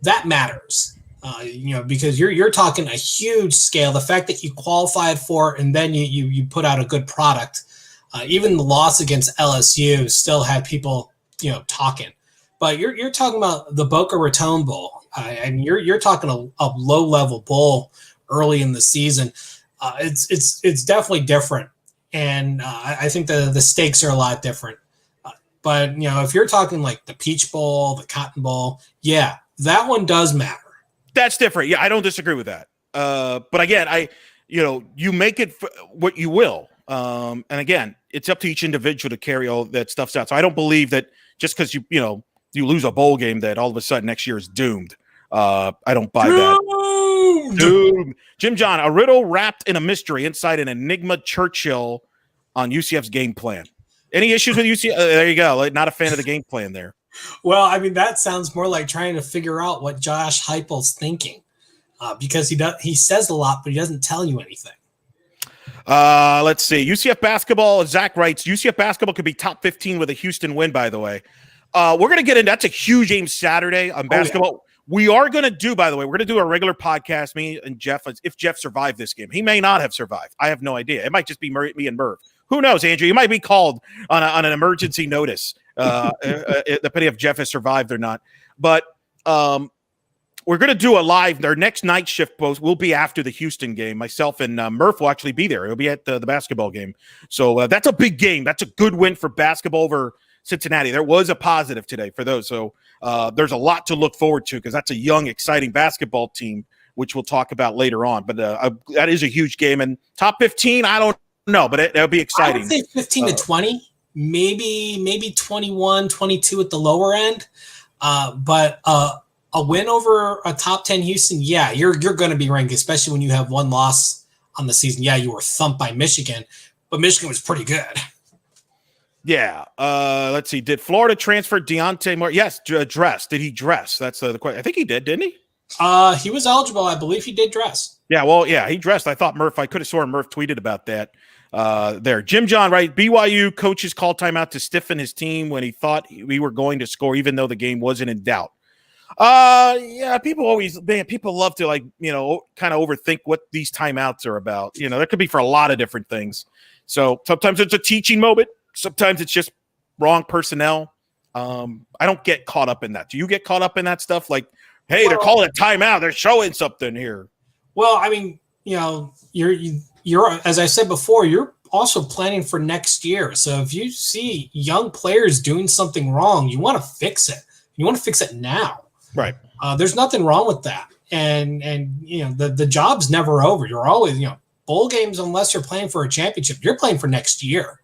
that matters. Because you're talking a huge scale. The fact that you qualified for it and then you put out a good product. Even the loss against LSU still had people, talking. But you're talking about the Boca Raton Bowl, and you're talking a low level bowl early in the season. It's definitely different, and I think the stakes are a lot different. But if you're talking like the Peach Bowl, the Cotton Bowl, yeah, that one does matter. That's different. Yeah, I don't disagree with that. But again, you make it what you will. And again, it's up to each individual to carry all that stuff out. So I don't believe that just because you lose a bowl game that all of a sudden next year is doomed. I don't buy that. Doomed. Jim John, a riddle wrapped in a mystery inside an Enigma Churchill on UCF's game plan. Any issues with UCF? There you go. Not a fan of the game plan there. Well, I mean, that sounds more like trying to figure out what Josh Heupel's thinking, because he says a lot, but he doesn't tell you anything. Let's see. UCF basketball, Zach writes, UCF basketball could be top 15 with a Houston win, by the way. We're going to get in. That's a huge game Saturday on basketball. Yeah. We are going to do, by the way, we're going to do a regular podcast, me and Jeff, if Jeff survived this game. He may not have survived. I have no idea. It might just be me and Merv. Who knows, Andrew? You might be called on an emergency notice, depending if Jeff has survived or not. But we're going to do a live. Our next night shift post will be after the Houston game. Myself and Murph will actually be there. It'll be at the basketball game. So that's a big game. That's a good win for basketball over Cincinnati. There was a positive today for those. So there's a lot to look forward to because that's a young, exciting basketball team, which we'll talk about later on. But that is a huge game. And top 15, I don't know, but it'll be exciting. I would say 15 to 20, maybe 21, 22 at the lower end. But a win over a top 10 Houston, yeah, you're going to be ranked, especially when you have one loss on the season. Yeah, you were thumped by Michigan, but Michigan was pretty good. Yeah. Let's see. Did Florida transfer Deontay Moore? Yes, dress. Did he dress? That's the question. I think he did, didn't he? He was eligible. I believe he did dress. Yeah, well, yeah, he dressed. I could have sworn Murph tweeted about that there. Jim John, right? BYU coaches called timeout to stiffen his team when he thought we were going to score, even though the game wasn't in doubt. Yeah, people love to kind of overthink what these timeouts are about. That could be for a lot of different things. So sometimes it's a teaching moment. Sometimes it's just wrong personnel. I don't get caught up in that. Do you get caught up in that stuff? Like, hey, they're calling a timeout. They're showing something here. Well, I mean, you're as I said before, you're also planning for next year. So if you see young players doing something wrong, you want to fix it. You want to fix it now. Right. There's nothing wrong with that. And the job's never over. You're always, bowl games, unless you're playing for a championship, you're playing for next year.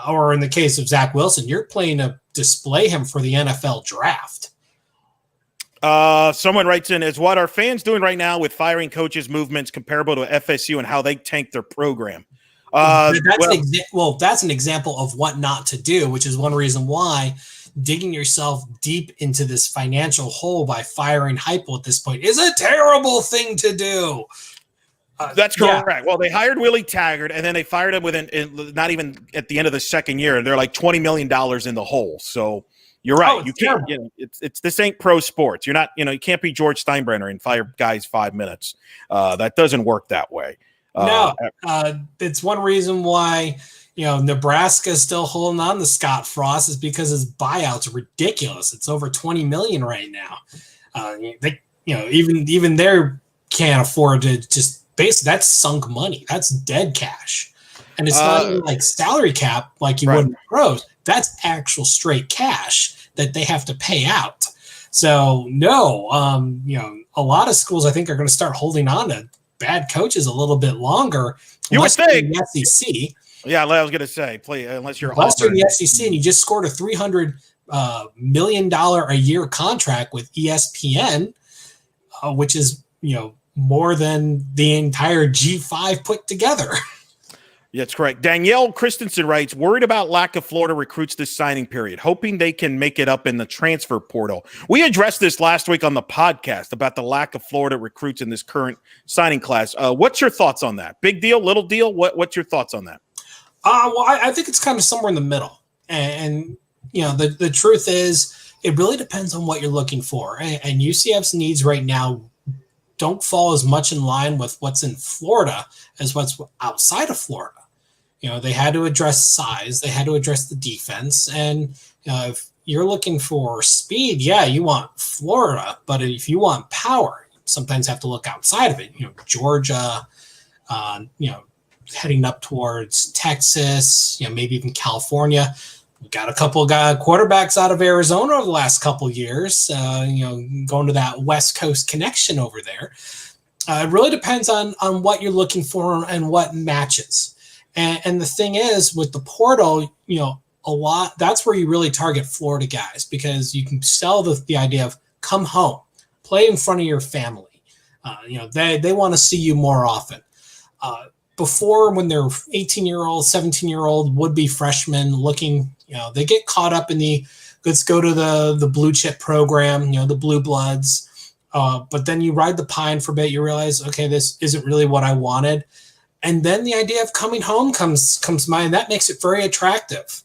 Or in the case of Zach Wilson, you're playing to display him for the NFL draft. Someone writes in, is what are fans doing right now with firing coaches movements comparable to FSU and how they tanked their program? That's an example of what not to do, which is one reason why digging yourself deep into this financial hole by firing Heupel at this point is a terrible thing to do. That's correct. Yeah. Well, they hired Willie Taggart, and then they fired him not even at the end of the second year, and they're like $20 million in the hole. So you're right. You can't. This ain't pro sports. You're not. You can't be George Steinbrenner and fire guys 5 minutes. That doesn't work that way. No, it's one reason why Nebraska is still holding on to Scott Frost is because his buyout's ridiculous. It's over $20 million right now. Even they can't afford to just. Basically, that's sunk money. That's dead cash. And it's not even like salary cap like you would in pros. That's actual straight cash that they have to pay out. So, no, a lot of schools, I think, are going to start holding on to bad coaches a little bit longer. You would think. The SEC. Yeah, I was going to to say, unless you're in the SEC and you just scored a $300 million a year contract with ESPN, which is, more than the entire G5 put together. Yeah, that's correct. Danielle Christensen writes, worried about lack of Florida recruits this signing period, hoping they can make it up in the transfer portal. We addressed this last week on the podcast about the lack of Florida recruits in this current signing class. What's your thoughts on that? Big deal, little deal? What's your thoughts on that? Well, I think it's kind of somewhere in the middle. And the truth is, it really depends on what you're looking for. And UCF's needs right now don't fall as much in line with what's in Florida as what's outside of Florida. They had to address size, they had to address the defense, and if you're looking for speed, you want Florida, but if you want power, you sometimes have to look outside of it. Georgia, heading up towards Texas, maybe even California. We got a couple of quarterbacks out of Arizona over the last couple of years, going to that West Coast connection over there. It really depends on what you're looking for and what matches. And the thing is, with the portal, a lot, that's where you really target Florida guys, because you can sell the idea of come home, play in front of your family. They want to see you more often. Before, when they're 18-year-old, 17-year-old would-be freshmen looking, they get caught up in let's go to the blue chip program, the blue bloods. But then you ride the pine for a bit, you realize, okay, this isn't really what I wanted. And then the idea of coming home comes to mind, and that makes it very attractive.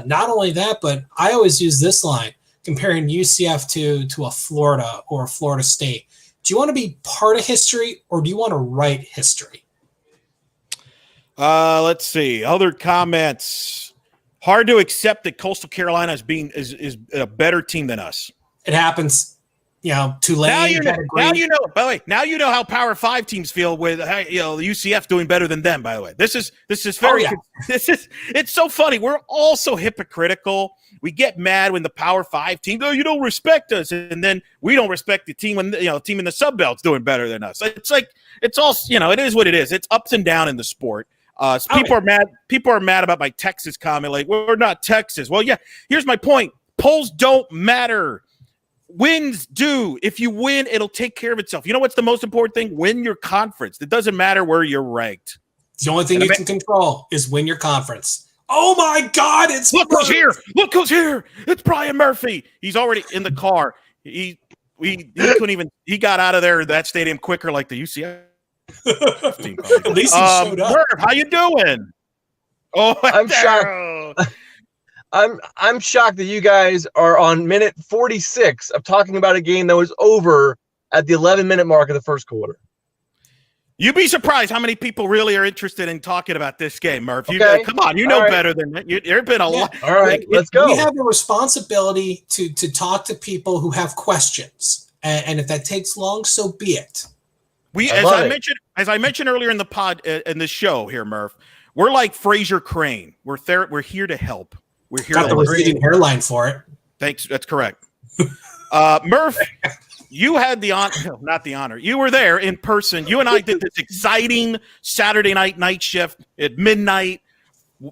Not only that, but I always use this line, comparing UCF to a Florida or a Florida State. Do you want to be part of history, or do you want to write history? Let's see. Other comments. Hard to accept that Coastal Carolina is a better team than us. It happens. Tulane. Now you know. By the way, now you know how Power 5 teams feel with the UCF doing better than them. By the way, this is very. It's so funny. We're all so hypocritical. We get mad when the Power 5 team, you don't respect us, and then we don't respect the team when team in the Sun Belt's doing better than us. It's like it's all it is what it is. It's ups and downs in the sport. People are mad. People are mad about my Texas comment. Like, we're not Texas. Well, yeah. Here's my point. Polls don't matter. Wins do. If you win, it'll take care of itself. You know what's the most important thing? Win your conference. It doesn't matter where you're ranked. The only thing you can control is win your conference. Oh my God! Look who's here. Look who's here. It's Brian Murphy. He's already in the car. he couldn't even. He got out of that stadium quicker, like the UCF team. At least he showed up. Murph, how you doing? Oh, I'm shocked. I'm shocked that you guys are on minute 46 of talking about a game that was over at the 11-minute mark of the first quarter. You'd be surprised how many people really are interested in talking about this game, Murph. Okay. Come on, you know better than that. There's been a lot. All right, let's go. We have a responsibility to talk to people who have questions, and if that takes long, so be it. As I mentioned earlier in the pod in the show here, Murph, we're like Fraser Crane. We're here to help. We're here. Got the receding hairline for it. Thanks. That's correct. Murph. You had the honor, not the honor. You were there in person. You and I did this exciting Saturday night shift at midnight,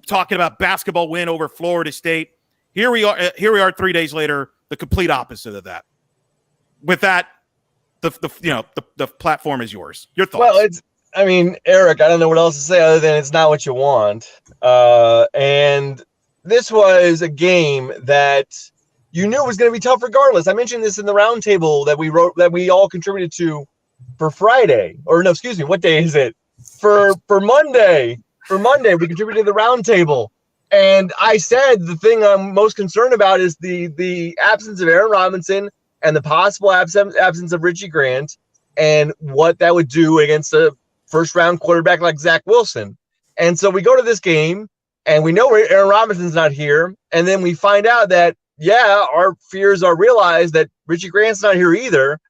talking about basketball win over Florida State. Here we are 3 days later, the complete opposite of that. With that, the platform is yours. Your thoughts? Well, Eric, I don't know what else to say other than it's not what you want. And this was a game that you knew it was going to be tough regardless. I mentioned this in the roundtable that we all contributed to for Friday. Or no, excuse me, what day is it? For Monday. For Monday, we contributed to the roundtable. And I said the thing I'm most concerned about is the absence of Aaron Robinson and the possible absence of Richie Grant and what that would do against a first-round quarterback like Zach Wilson. And so we go to this game, and we know Aaron Robinson's not here. And then we find out that, our fears are realized that Richie Grant's not here either.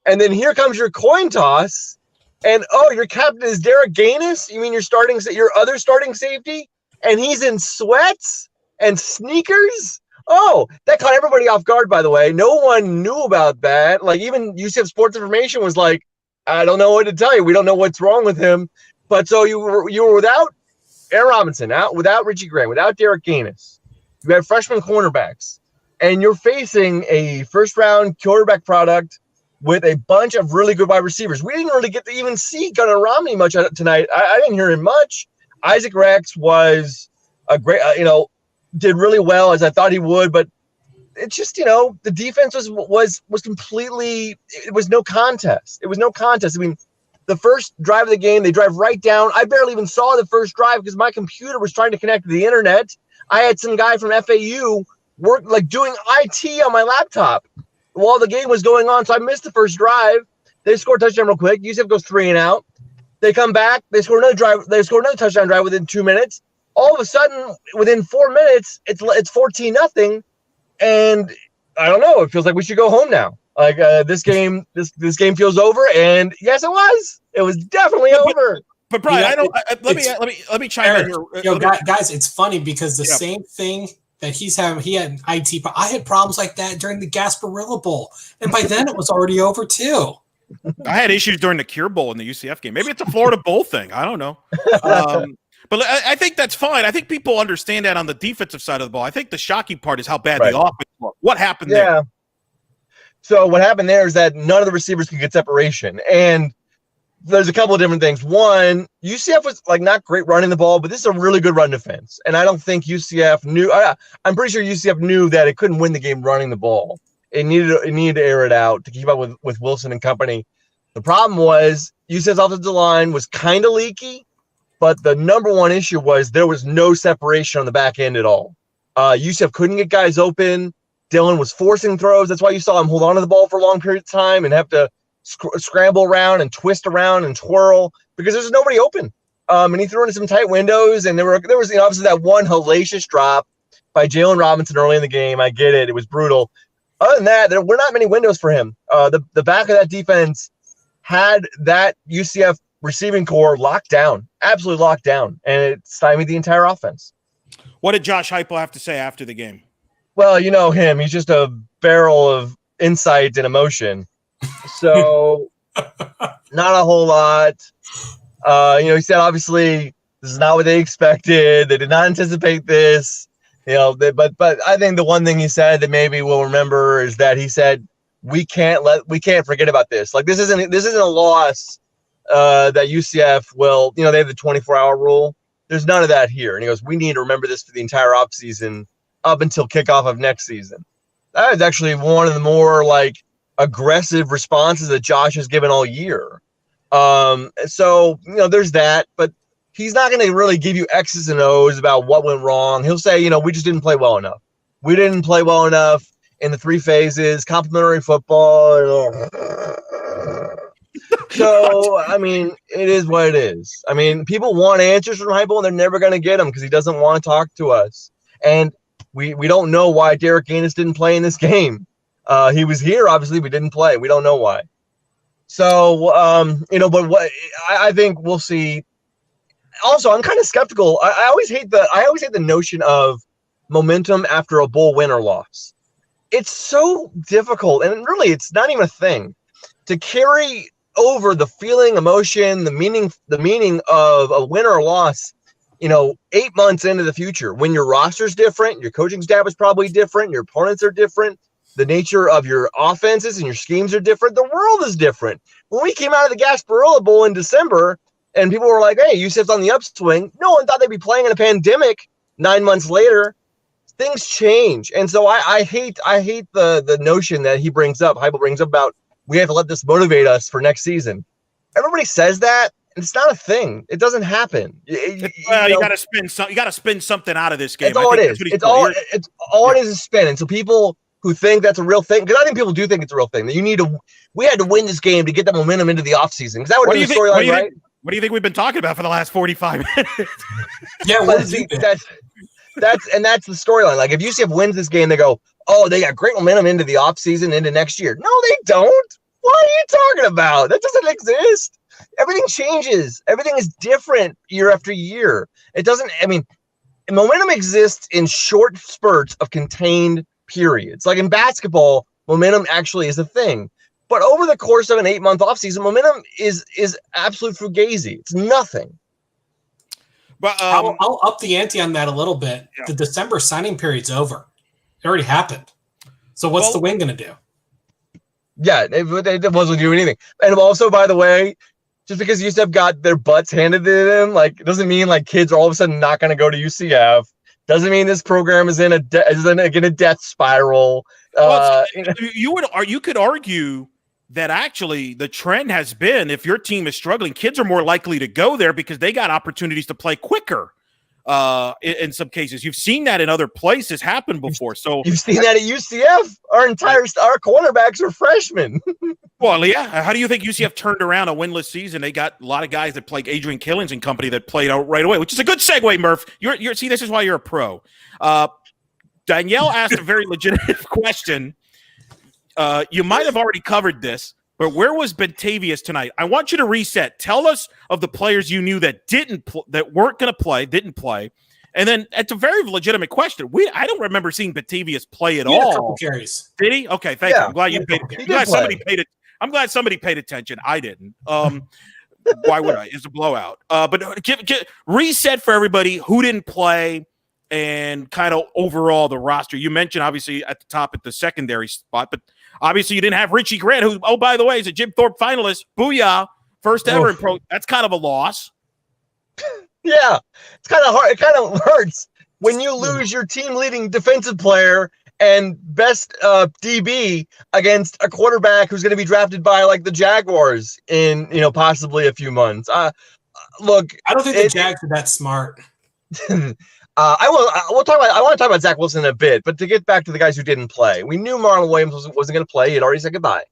And then here comes your coin toss. And, your captain is Derek Gaines? You mean your other starting safety? And he's in sweats and sneakers? Oh, that caught everybody off guard, by the way. No one knew about that. Like, even UCF Sports Information was like, I don't know what to tell you. We don't know what's wrong with him. But so you were without Aaron Robinson, without Richie Grant, without Derek Gaines. You have freshman cornerbacks. And you're facing a first-round quarterback product with a bunch of really good wide receivers. We didn't really get to even see Gunnar Romney much tonight. I didn't hear him much. Isaac Rex was a great, did really well as I thought he would. But it's just, the defense was completely. It was no contest. It was no contest. The first drive of the game, they drive right down. I barely even saw the first drive because my computer was trying to connect to the internet. I had some guy from FAU doing IT on my laptop while the game was going on. So I missed the first drive. They scored a touchdown real quick. UCF goes 3 and out. They come back. They score another drive. They score another touchdown drive within 2 minutes. All of a sudden, within 4 minutes, it's 14-0. And I don't know. It feels like we should go home now. Like this game feels over. And yes, it was. It was definitely over. But Brian, let me chime in here. Guys, it's funny because the same thing that he had IT. I had problems like that during the Gasparilla Bowl, and by then it was already over too. I had issues during the Cure Bowl in the UCF game. Maybe it's a Florida Bowl thing. I don't know. But I think that's fine. I think people understand that on the defensive side of the ball. I think the shocking part is how bad the offense was. What happened there? So what happened there is that none of the receivers could get separation, and there's a couple of different things. One, UCF was not great running the ball, but this is a really good run defense. And I don't think UCF knew. I'm pretty sure UCF knew that it couldn't win the game running the ball. It needed to air it out to keep up with Wilson and company. The problem was UCF's offensive line was kind of leaky, but the number one issue was there was no separation on the back end at all. UCF couldn't get guys open. Dylan was forcing throws. That's why you saw him hold on to the ball for a long period of time and have to scramble around and twist around and twirl because there's nobody open. And he threw into some tight windows, and there was obviously that one hellacious drop by Jalen Robinson early in the game. I get it. It was brutal. Other than that, there were not many windows for him. The back of that defense had that UCF receiving core locked down, absolutely locked down, and it stymied the entire offense. What did Josh Heupel have to say after the game? Well, you know him. He's just a barrel of insight and emotion. So not a whole lot. He said, obviously, this is not what they expected. They did not anticipate this. But I think the one thing he said that maybe we'll remember is that he said, we can't forget about this. Like, this isn't a loss that UCF will, they have the 24-hour rule. There's none of that here. And he goes, we need to remember this for the entire offseason up until kickoff of next season. That is actually one of the more aggressive responses that Josh has given all year. So, there's that, but he's not going to really give you X's and O's about what went wrong. He'll say, we just didn't play well enough. We didn't play well enough in the 3 phases, complementary football. So, it is what it is. People want answers from Heupel, and they're never going to get them because he doesn't want to talk to us. And we don't know why Derek Gaines didn't play in this game. He was here, obviously, but didn't play. We don't know why. So, but what I think we'll see. Also, I'm kind of skeptical. I always hate the notion of momentum after a bowl win or loss. It's so difficult, and really, it's not even a thing to carry over the feeling, emotion, the meaning of a win or loss, 8 months into the future, when your roster's different, your coaching staff is probably different, your opponents are different, the nature of your offenses and your schemes are different, the world is different. When we came out of the Gasparilla Bowl in December and people were like, hey, UCF's on the upswing, no one thought they'd be playing in a pandemic 9 months later. Things change. And so I hate the notion that Heupel brings up about we have to let this motivate us for next season. Everybody says that, and it's not a thing. It doesn't happen. You got to spin some. You got to spin something out of this game. That's all it is. It's all it is spin. And so people who think that's a real thing, because I think people do think it's a real thing. That we had to win this game to get that momentum into the offseason. Because that would be the storyline, right? What do you think we've been talking about for the last 45 minutes? Yeah, that's the storyline. Like if UCF wins this game, they go, oh, they got great momentum into the offseason, into next year. No, they don't. What are you talking about? That doesn't exist. Everything changes. Everything is different year after year. It doesn't, momentum exists in short spurts of contained periods. Like in basketball, momentum actually is a thing. But over the course of an 8-month offseason, momentum is absolute fugazi. It's nothing. But I'll up the ante on that a little bit. Yeah. The December signing period's over. It already happened. So what's the wing going to do? Yeah, it wasn't doing anything. And also, by the way, just because UCF got their butts handed to them, it doesn't mean kids are all of a sudden not going to go to UCF. Doesn't mean this program is in a death spiral. You could argue that actually the trend has been, if your team is struggling, kids are more likely to go there because they got opportunities to play quicker. In some cases, you've seen that in other places happen before. So you've seen that at UCF. Our cornerbacks are freshmen. Well, yeah. How do you think UCF turned around a winless season? They got a lot of guys that played Adrian Killings and company that played out right away, which is a good segue, Murph. See, this is why you're a pro. Danielle asked a very legitimate question. You might have already covered this, but where was Bentavious tonight? I want you to reset. Tell us of the players you knew that that weren't going to play, didn't play, and then it's a very legitimate question. I don't remember seeing Bentavious play at all. Had a couple carries. Did he? Okay, thank you. I'm glad you paid. I'm glad somebody paid attention. I didn't. Why would I? It's a blowout. But reset for everybody who didn't play and kind of overall the roster. You mentioned obviously at the top at the secondary spot, but obviously you didn't have Richie Grant, who, oh, by the way, is a Jim Thorpe finalist. Booyah. First ever in pro. That's kind of a loss. Yeah. It's kind of hard. It kind of hurts when you lose your team leading defensive player and best DB against a quarterback who's going to be drafted by the Jaguars in, possibly a few months. Look, I don't think the Jags are that smart. I want to talk about Zach Wilson in a bit, but to get back to the guys who didn't play, we knew Marlon Williams wasn't going to play. He had already said goodbye.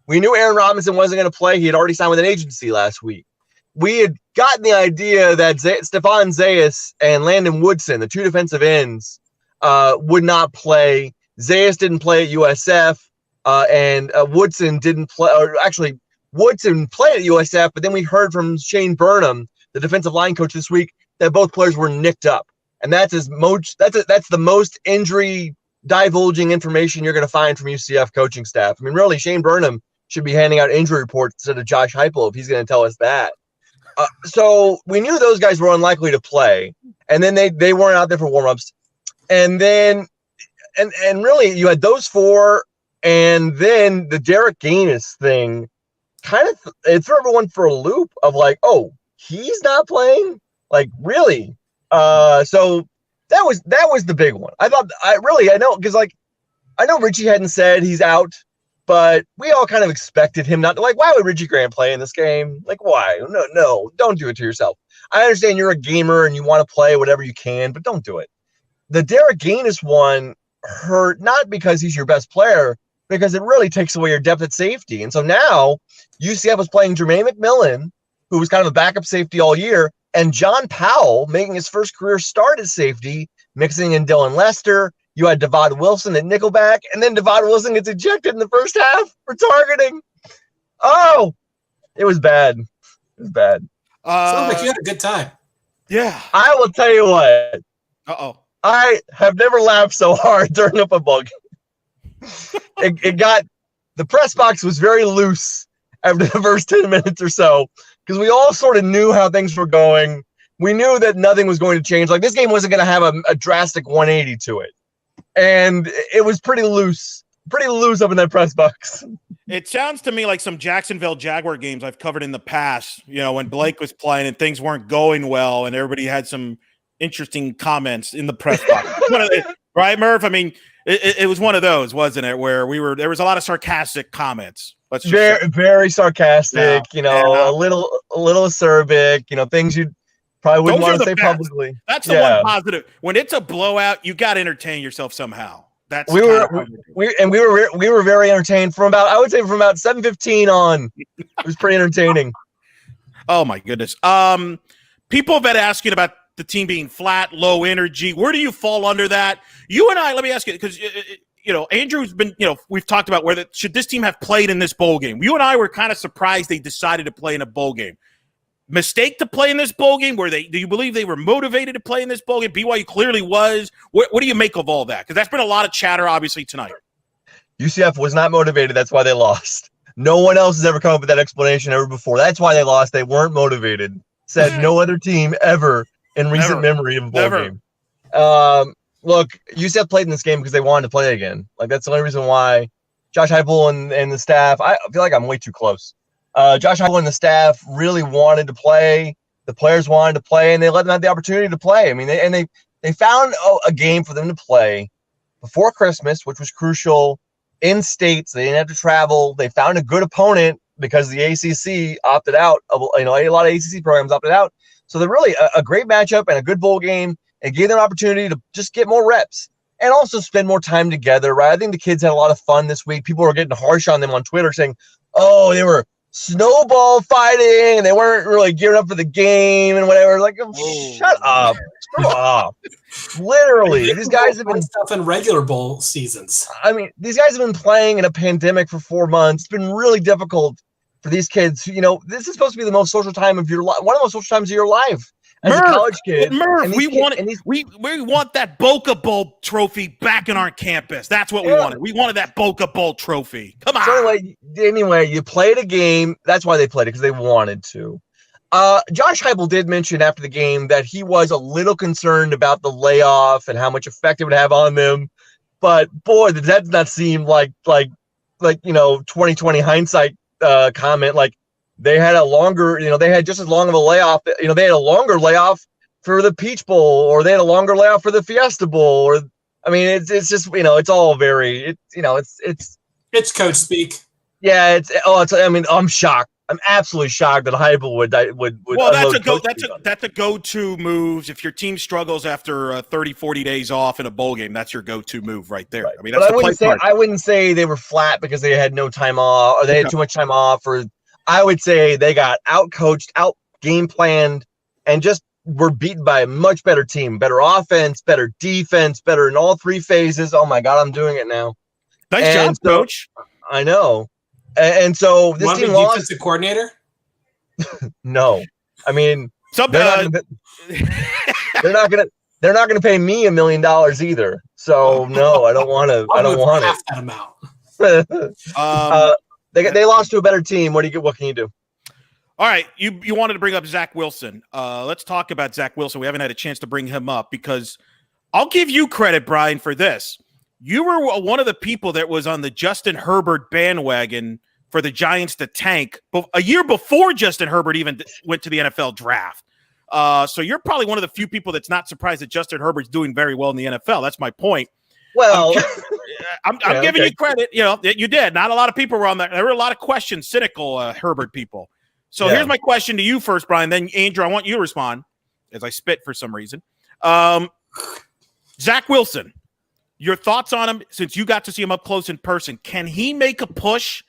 We knew Aaron Robinson wasn't going to play. He had already signed with an agency last week. We had gotten the idea that Stefan Zayas and Landon Woodson, the two defensive ends, would not play. Zayas didn't play at USF, and Woodson didn't play. Or actually, Woodson played at USF, but then we heard from Shane Burnham, the defensive line coach this week, that both players were nicked up. And that's the most injury divulging information you're going to find from UCF coaching staff. Really, Shane Burnham should be handing out injury reports instead of Josh Heupel if he's going to tell us that. So we knew those guys were unlikely to play, and then they weren't out there for warmups. And then, and really, you had those four, and then the Derek Gaines thing kind of it threw everyone for a loop of oh, he's not playing? Really? So that was the big one. I know because I know Richie hadn't said he's out. but we all kind of expected him not to. Like, why would Richie Grant play in this game? Like, why? No, don't do it to yourself. I understand you're a gamer and you want to play whatever you can, but don't do it. The Derek Gaines one hurt not because he's your best player, because it really takes away your depth at safety. And so now UCF was playing Jermaine McMillan, who was kind of a backup safety all year, and John Powell making his first career start at safety, mixing in Dylan Lester. You had Devon Wilson at nickelback, and then Devon Wilson gets ejected in the first half for targeting. Oh, it was bad. It was bad. Sounds like you had a good time. Yeah. I will tell you what. Uh-oh. I have never laughed so hard during a football game. It got the press box was very loose after the first 10 minutes or so because we all sort of knew how things were going. We knew that nothing was going to change. Like this game wasn't going to have a drastic 180 to it. And it was pretty loose up in that press box. It sounds to me like some Jacksonville Jaguar games I've covered in the past, when Blake was playing and things weren't going well and everybody had some interesting comments in the press box. Right, Murph? I mean, it was one of those, wasn't it, where there was a lot of sarcastic comments. Very sarcastic, a little acerbic, things you probably wouldn't want to say publicly. That's the one positive. When it's a blowout, you got to entertain yourself somehow. We were very entertained from about 7:15 on. It was pretty entertaining. Oh my goodness. People have been asking about the team being flat, low energy. Where do you fall under that? You and I, let me ask you, because Andrew's been, we've talked about should this team have played in this bowl game? You and I were kind of surprised they decided to play in a bowl game. Mistake to play in this bowl game? Do you believe they were motivated to play in this bowl game? BYU clearly was. What do you make of all that? Because that's been a lot of chatter, obviously, tonight. UCF was not motivated. That's why they lost. No one else has ever come up with that explanation ever before. That's why they lost. They weren't motivated. Said no other team ever in recent memory of a bowl game. Look, UCF played in this game because they wanted to play again. Like, that's the only reason why Josh Heupel and the staff, I feel like I'm way too close. Josh Heupel and the staff really wanted to play. The players wanted to play, and they let them have the opportunity to play. I mean, they found a game for them to play before Christmas, which was crucial, in states. They didn't have to travel. They found a good opponent because the ACC opted out. A lot of ACC programs opted out. So they're really a great matchup and a good bowl game, and gave them an opportunity to just get more reps and also spend more time together, right? I think the kids had a lot of fun this week. People were getting harsh on them on Twitter saying, oh, they were snowball fighting and they weren't really gearing up for the game and whatever. Like, shut up. Screw off. Literally, these guys have been stuff in regular bowl seasons. I mean, these guys have been playing in a pandemic for 4 months. It's been really difficult for these kids. This is supposed to be the most social time of your life, one of the most social times of your life as a college kid. Murph, we want that Boca Bowl trophy back in our campus. That's what we wanted. We wanted that Boca Bowl trophy. Come on. So anyway, you played a game. That's why they played it, because they wanted to. Josh Heupel did mention after the game that he was a little concerned about the layoff and how much effect it would have on them. But boy, that does not seem like 2020 hindsight comment. Like, they had they had just as long of a layoff. They had a longer layoff for the Peach Bowl, or they had a longer layoff for the Fiesta Bowl. Or, I mean, it's just, it's all very, it's coach speak. Yeah, I'm shocked. I'm absolutely shocked that Heupel would. Well, that's a go-to move. If your team struggles after 30, 40 days off in a bowl game, that's your go-to move right there. Right. I mean, that's I wouldn't say they were flat because they had no time off, or they had too much time off, or I would say they got out-coached, out-game planned, and just were beaten by a much better team. Better offense, better defense, better in all three phases. Oh, my God, I'm doing it now. Nice job, Coach. I know. And so this team lost. Defensive coordinator? No. I mean, they're not gonna pay me $1 million either. So no, I don't want to. I don't want half that amount. They lost to a better team. What can you do? All right, you wanted to bring up Zach Wilson. Let's talk about Zach Wilson. We haven't had a chance to bring him up because I'll give you credit, Brian, for this. You were one of the people that was on the Justin Herbert bandwagon for the Giants to tank a year before Justin Herbert even went to the NFL draft. So you're probably one of the few people that's not surprised that Justin Herbert's doing very well in the NFL. That's my point. Well, I'm giving you credit. You know, you did. Not a lot of people were on that. There were a lot of questions, cynical Herbert people. So here's my question to you first, Brian. Then Andrew, I want you to respond as I spit for some reason. Zach Wilson, your thoughts on him since you got to see him up close in person. Can he make a push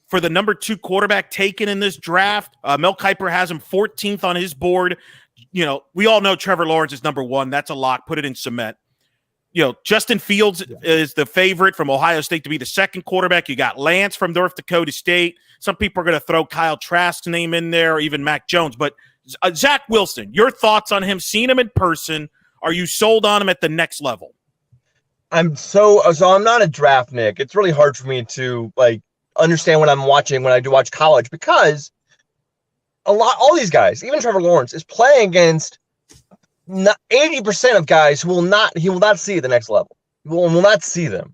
for the number 2 quarterback taken in this draft? Mel Kiper has him 14th on his board. You know, we all know Trevor Lawrence is number 1. That's a lock. Put it in cement. You know, Justin Fields is the favorite from Ohio State to be the 2nd quarterback. You got Lance from North Dakota State. Some people are going to throw Kyle Trask's name in there, or even Mac Jones. But Zach Wilson, your thoughts on him, seeing him in person. Are you sold on him at the next level? I'm not a draft Nick. It's really hard for me to understand what I'm watching when I do watch college, because all these guys, even Trevor Lawrence, is playing against 80% of guys he will not see at the next level. He will not see them.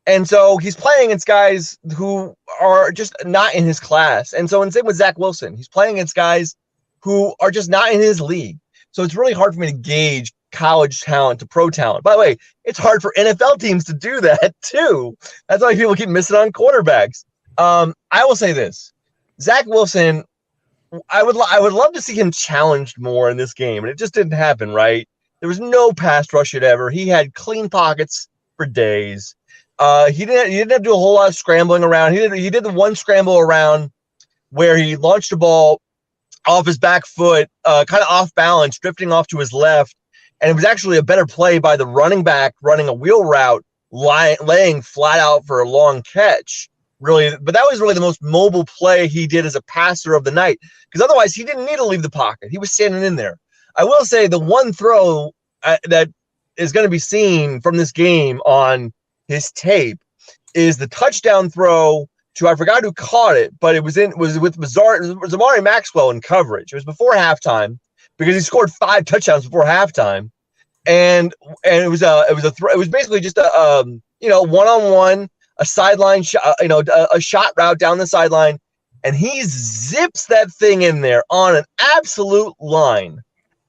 And so he's playing against guys who are just not in his class. And so, and same with Zach Wilson, he's playing against guys who are just not in his league. So it's really hard for me to gauge college talent to pro talent. By the way, it's hard for NFL teams to do that too. That's why people keep missing on quarterbacks. I will say this: Zach Wilson, I would love to see him challenged more in this game, and it just didn't happen. Right? There was no pass rush ever. He had clean pockets for days. He didn't have to do a whole lot of scrambling around. He did the one scramble around where he launched the ball off his back foot, kind of off balance, drifting off to his left. And it was actually a better play by the running back running a wheel route, laying flat out for a long catch. Really, but that was really the most mobile play he did as a passer of the night, because otherwise he didn't need to leave the pocket. He was standing in there. I will say the one throw that is going to be seen from this game on his tape is the touchdown throw to, I forgot who caught it, but it was with Zamari Maxwell in coverage. It was before halftime, because he scored 5 touchdowns before halftime, and it was basically just a one-on-one, a sideline shot, a shot route down the sideline, and he zips that thing in there on an absolute line.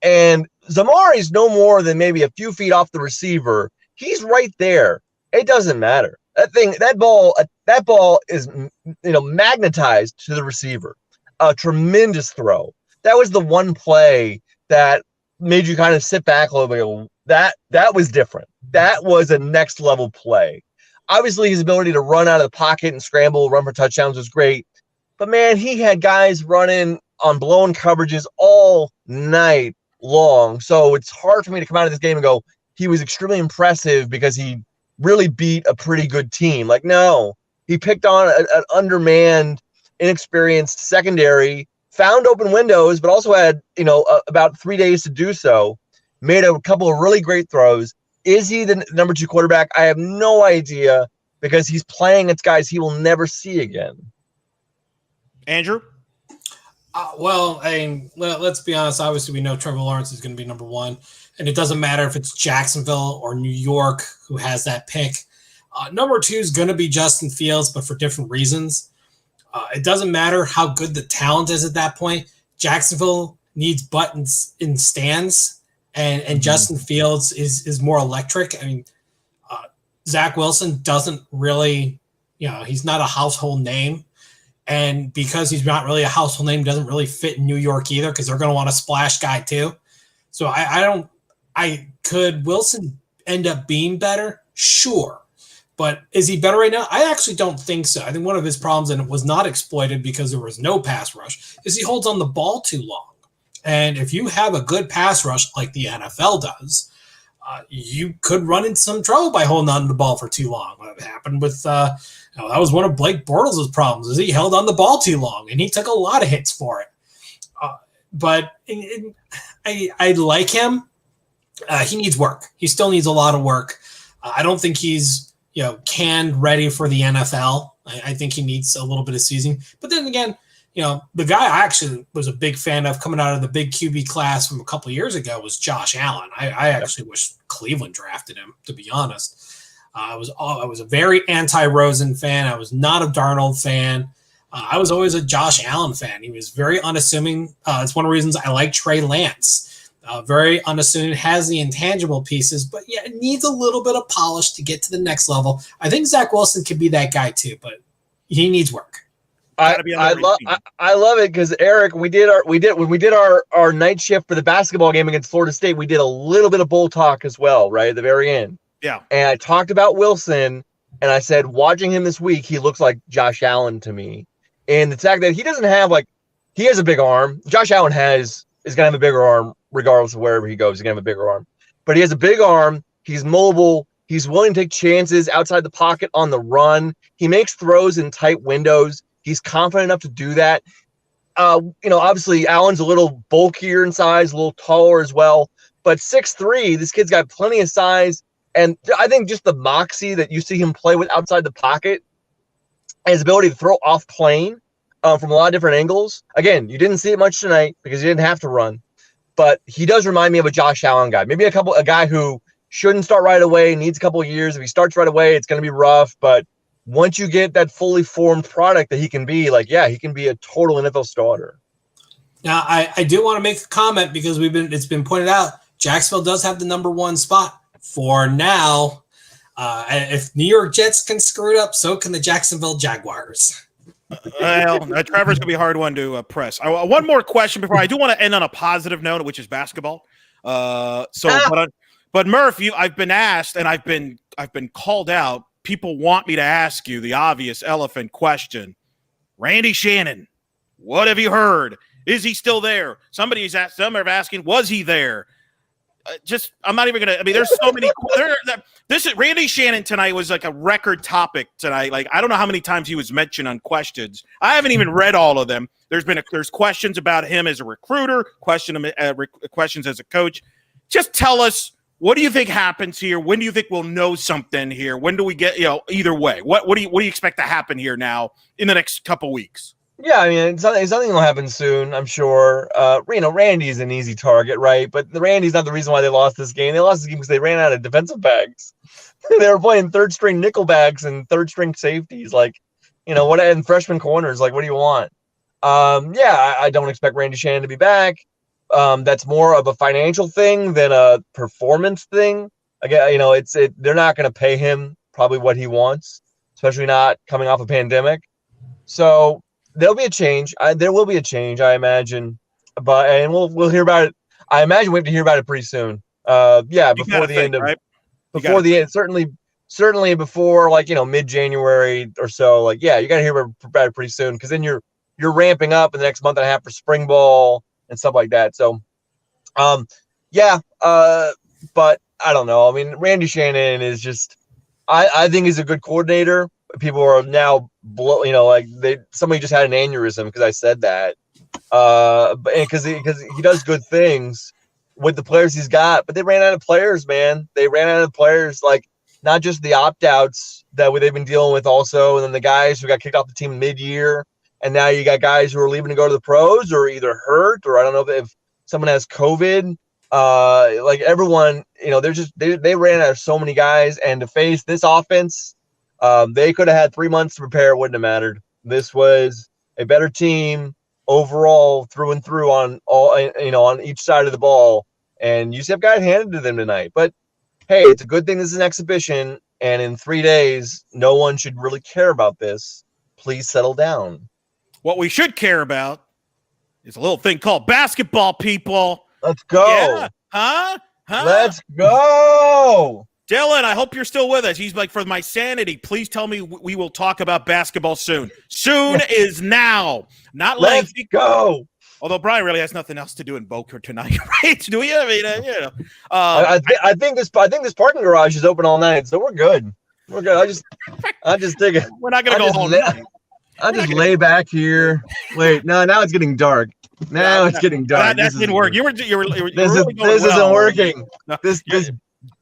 And Zamari's no more than maybe a few feet off the receiver. He's right there. It doesn't matter. That ball is magnetized to the receiver. A tremendous throw. That was the one play that made you kind of sit back a little bit and go, that was different. That was a next level play. Obviously, his ability to run out of the pocket and scramble, run for touchdowns was great. But, man, he had guys running on blown coverages all night long. So it's hard for me to come out of this game and go, he was extremely impressive because he really beat a pretty good team. No, he picked on an undermanned, inexperienced secondary, found open windows, but also had, about 3 days to do so, made a couple of really great throws. Is he the number 2 quarterback? I have no idea, because he's playing against guys he will never see again. Andrew? Let's be honest. Obviously, we know Trevor Lawrence is going to be number 1, and it doesn't matter if it's Jacksonville or New York who has that pick. Number 2 is going to be Justin Fields, but for different reasons. It doesn't matter how good the talent is at that point. Jacksonville needs buttons in stands, and Justin Fields is more electric. I mean, Zach Wilson doesn't really, he's not a household name. And because he's not really a household name, doesn't really fit in New York either, because they're going to want a splash guy too. So could Wilson end up being better? Sure. But is he better right now? I actually don't think so. I think one of his problems, and it was not exploited because there was no pass rush, is he holds on the ball too long. And if you have a good pass rush like the NFL does, you could run into some trouble by holding on to the ball for too long. What happened with that was one of Blake Bortles' problems, is he held on the ball too long, and he took a lot of hits for it. But I like him. He needs work. He still needs a lot of work. I don't think he's canned ready for the NFL. I think he needs a little bit of seasoning. But then again, the guy I actually was a big fan of coming out of the big QB class from a couple of years ago was Josh Allen. I actually wish Cleveland drafted him, to be honest. I was a very anti-Rosen fan. I was not a Darnold fan. I was always a Josh Allen fan. He was very unassuming. It's one of the reasons I like Trey Lance. Very unassuming, has the intangible pieces, but yeah, it needs a little bit of polish to get to the next level. I think Zach Wilson could be that guy too, but he needs work. I love it because Eric, when we did our night shift for the basketball game against Florida State, we did a little bit of bull talk as well, right at the very end. Yeah, and I talked about Wilson, and I said, watching him this week, he looks like Josh Allen to me, and the fact that he doesn't have he has a big arm. Josh Allen is gonna have a bigger arm regardless of wherever he goes. He's gonna have a bigger arm, but he has a big arm. He's mobile. He's willing to take chances outside the pocket on the run. He makes throws in tight windows. He's confident enough to do that. Obviously Allen's a little bulkier in size, a little taller as well, but 6'3", this kid's got plenty of size. And I think just the moxie that you see him play with outside the pocket, his ability to throw off plane from a lot of different angles. Again, you didn't see it much tonight because he didn't have to run, but he does remind me of a Josh Allen guy. Maybe a guy who shouldn't start right away, needs a couple of years. If he starts right away, it's going to be rough, but once you get that fully formed product that he can be, he can be a total NFL starter. Now, I do want to make a comment because it's been pointed out, Jacksonville does have the number 1 spot for now. If New York Jets can screw it up, so can the Jacksonville Jaguars. Well, Trevor's going to be a hard one to press. One more question before I do want to end on a positive note, which is basketball. But Murph, I've been asked and I've been called out. People want me to ask you the obvious elephant question. Randy Shannon, what have you heard? Is he still there? Some are asking, was he there? I'm not even going to, there's so many. Randy Shannon tonight was like a record topic tonight. Like, I don't know how many times he was mentioned on questions. I haven't even read all of them. There's questions about him as a recruiter, questions as a coach. Just tell us, what do you think happens here? When do you think we'll know something here? When do we get, either way? What do you expect to happen here now in the next couple weeks? Yeah, I mean, something will happen soon, I'm sure. Randy's an easy target, right? But Randy's not the reason why they lost this game. They lost this game because they ran out of defensive backs. They were playing third-string nickel backs and third-string safeties, and freshman corners. Like, what do you want? I don't expect Randy Shannon to be back. That's more of a financial thing than a performance thing. Again, they're not going to pay him probably what he wants, especially not coming off a pandemic. So there'll be a change. There will be a change, I imagine. And we'll hear about it. I imagine we have to hear about it pretty soon. Before the end of, right? Before the end, certainly before mid-January or so. You got to hear about it pretty soon because then you're ramping up in the next month and a half for spring ball and stuff like that. So, but I don't know. I mean, Randy Shannon is just, I think he's a good coordinator. People are now somebody just had an aneurysm because I said that. Because he does good things with the players he's got, but they ran out of players, man. They ran out of players, not just the opt-outs that they've been dealing with also, and then the guys who got kicked off the team mid-year. And now you got guys who are leaving to go to the pros or either hurt or I don't know if someone has COVID. Everyone, they ran out of so many guys. And to face this offense, they could have had 3 months to prepare. It wouldn't have mattered. This was a better team overall through and through on each side of the ball. And UCF got it handed to them tonight. But, hey, it's a good thing this is an exhibition. And in 3 days, no one should really care about this. Please settle down. What we should care about is a little thing called basketball, people. Let's go. Yeah. Huh? Let's go. Dylan, I hope you're still with us. He's like, for my sanity, please tell me we will talk about basketball soon. Soon is now. Not late. Let's go. Although Brian really has nothing else to do in Boca tonight, right? Do we? I mean, I think this parking garage is open all night, so we're good. We're good. I just dig it. We're not gonna go home. I'll just lay back here. Wait, no, now it's getting dark. Now it's getting dark. That didn't work. You were this really isn't working. No, this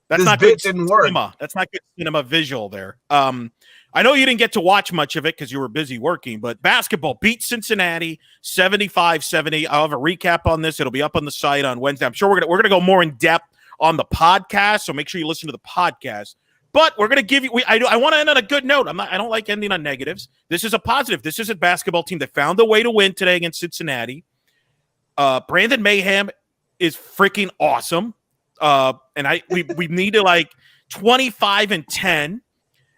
that's not bit good didn't work. Cinema. That's not good cinema visual there. I know you didn't get to watch much of it because you were busy working, but basketball beat Cincinnati 75-70. I'll have a recap on this. It'll be up on the site on Wednesday. I'm sure we're gonna go more in depth on the podcast, so make sure you listen to the podcast. But we're going to give you – I want to end on a good note. I don't like ending on negatives. This is a positive. This is a basketball team that found a way to win today against Cincinnati. Brandon Mayhem is freaking awesome. And we needed like 25 and 10.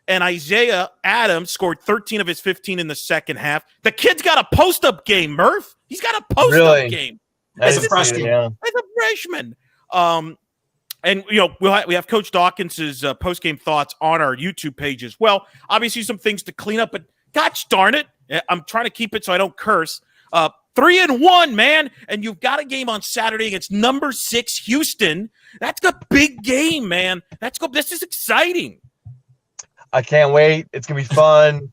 And Isaiah Adams scored 13 of his 15 in the second half. The kid's got a post-up game, Murph. He's got a post-up game. As a freshman. As a freshman. And, we have Coach Dawkins's post-game thoughts on our YouTube page as well. Obviously, some things to clean up, but gosh darn it, I'm trying to keep it so I don't curse. 3-1, man, and you've got a game on Saturday against number 6 Houston. That's a big game, man. This is exciting. I can't wait. It's gonna be fun.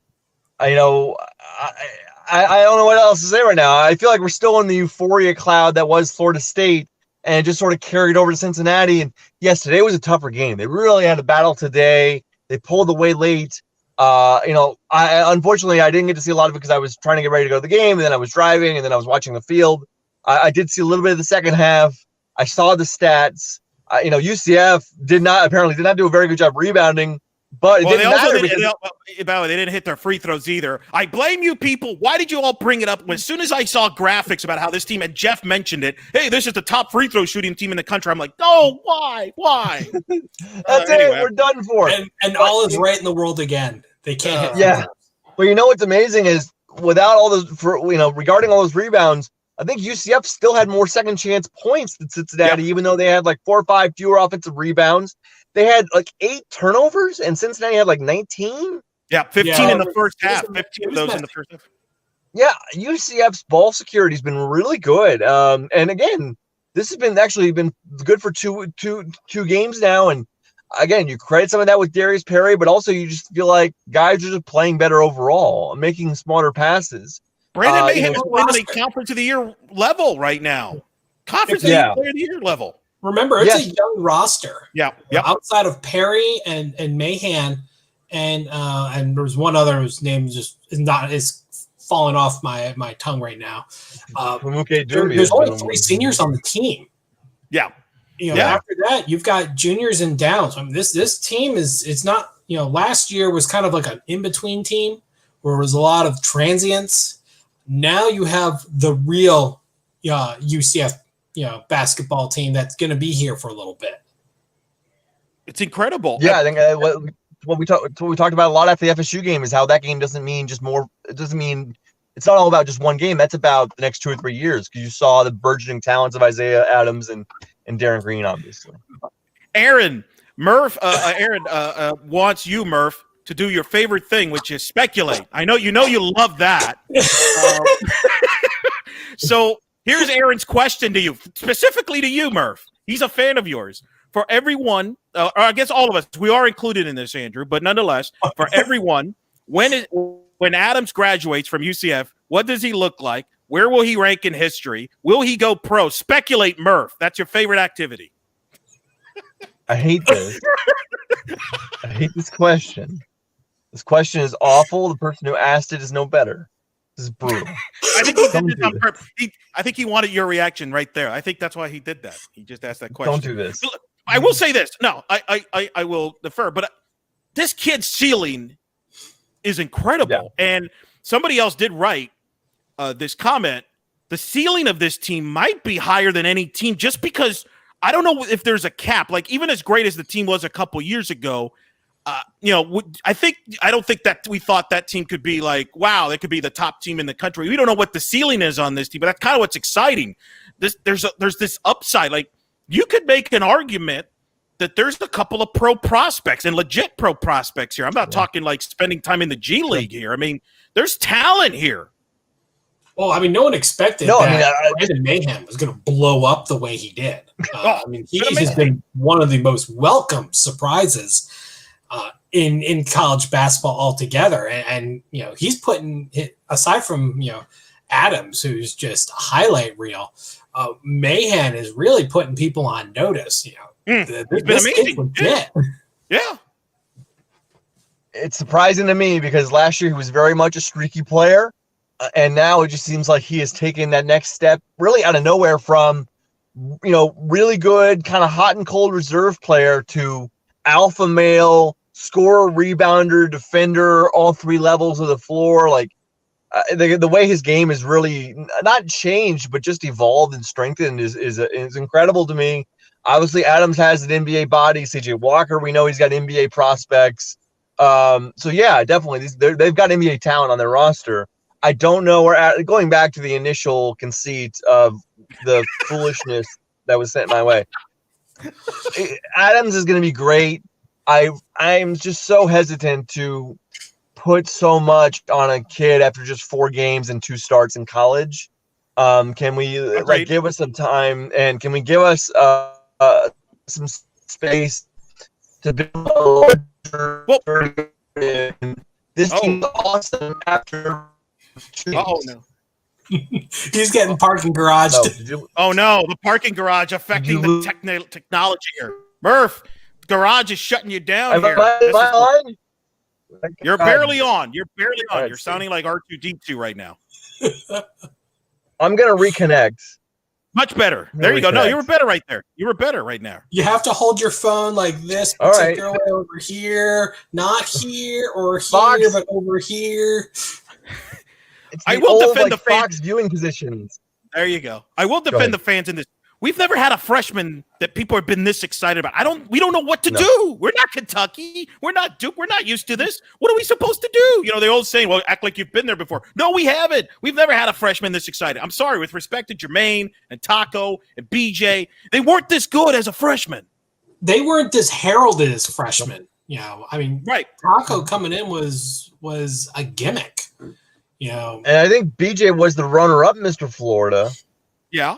I don't know what else to say right now. I feel like we're still in the euphoria cloud that was Florida State, and it just sort of carried over to Cincinnati. And yes, today was a tougher game. They really had a battle today. They pulled away late. Unfortunately I didn't get to see a lot of it because I was trying to get ready to go to the game, and then I was driving, and then I was watching the field. I did see a little bit of the second half. I saw the stats. UCF did not do a very good job rebounding, but it didn't matter they didn't hit their free throws either. I blame you people. Why did you all bring it up? As soon as I saw graphics about how this team, and Jeff mentioned it, hey, this is the top free throw shooting team in the country, I'm like, no, why? That's it. We're done for. And all is right in the world again. They can't hit. Yeah. Well, what's amazing is without all those, regarding all those rebounds, I think UCF still had more second chance points than Cincinnati, even though they had like 4 or 5 fewer offensive rebounds. They had like 8 turnovers, and Cincinnati had like 19. Yeah, 15 in the first half. 15 of those in the first half. Yeah, UCF's ball security has been really good. And again, this has been good for two games now. And again, you credit some of that with Darius Perry, but also you just feel like guys are just playing better overall, making smarter passes. Brandon Mayhem is playing at a conference of the year level right now. Conference of the year level. Remember, it's a young roster. Yeah. Outside of Perry and Mahan, and there's one other whose name just is falling off my tongue right now. There's only 3 seniors on the team. Yeah. After that, you've got juniors and downs. I mean, this team it's not, last year was kind of like an in-between team where there was a lot of transients. Now you have the real UCF basketball team that's going to be here for a little bit. It's incredible. Yeah, I think what we talked about a lot after the FSU game is how that game doesn't mean just more. It doesn't mean it's not all about just one game. That's about the next 2 or 3 years, because you saw the burgeoning talents of Isaiah Adams and Darren Green, obviously. Aaron wants you, Murph, to do your favorite thing, which is speculate. I know you love that. So here's Aaron's question to you, specifically to you, Murph. He's a fan of yours. For everyone, or I guess all of us, we are included in this, Andrew, but nonetheless, for everyone, when Adams graduates from UCF, what does he look like? Where will he rank in history? Will he go pro? Speculate, Murph. That's your favorite activity. I hate this. I hate this question. This question is awful. The person who asked it is no better. This is brutal. I think he did this on purpose. I think he wanted your reaction right there. I think that's why he did that. He just asked that question. Don't do this. I will say this. No, I will defer. But this kid's ceiling is incredible. Yeah. And somebody else did write this comment. The ceiling of this team might be higher than any team, just because I don't know if there's a cap. Like, even as great as the team was a couple years ago, I don't think that we thought that team could be like, wow, they could be the top team in the country. We don't know what the ceiling is on this team, but that's kind of what's exciting. There's this upside. Like, you could make an argument that there's a couple of pro prospects and legit pro prospects here. I'm not talking like spending time in the G League here. I mean, there's talent here. Well, I mean, no one expected that Brandon Mayhem was going to blow up the way he did. He has been one of the most welcome surprises in college basketball altogether. And he's putting, aside from, Adams, who's just a highlight reel, Mahan is really putting people on notice. It's been amazing. Yeah. It's surprising to me because last year he was very much a streaky player. And now it just seems like he has taken that next step really out of nowhere from, really good, kind of hot and cold reserve player to alpha male, scorer, rebounder, defender, all 3 levels of the floor. Like, the way his game is really not changed, but just evolved and strengthened is incredible to me. Obviously, Adams has an NBA body. CJ Walker, we know he's got NBA prospects. So yeah, definitely they've got NBA talent on their roster. I don't know where going back to the initial conceit of the foolishness that was sent my way. Adams is going to be great. I'm just so hesitant to put so much on a kid after just 4 games and 2 starts in college. Can we give us some time, and can we give us some space to build this team's awesome after 2 games. No. He's getting parking garage. Oh no, the parking garage affecting the technology here. Murph, garage is shutting you down here. You're barely on. You're barely on. You're sounding like R2D2 right now. I'm gonna reconnect. Much better. There you go. No, you were better right there. You were better right now. You have to hold your phone like this, particularly over here, not here or here, but over here. I will defend the Fox viewing positions. There you go. I will defend the fans in this. We've never had a freshman that people have been this excited about. We don't know what to do. We're not Kentucky. We're not Duke. We're not used to this. What are we supposed to do? You know, they all saying, well, act like you've been there before. No, we haven't. We've never had a freshman this excited. I'm sorry, with respect to Jermaine and Taco and BJ, they weren't this good as a freshman. They weren't this heralded as freshmen. You know, I mean, Taco coming in was a gimmick. You know, and I think BJ was the runner-up, Mr. Florida. Yeah,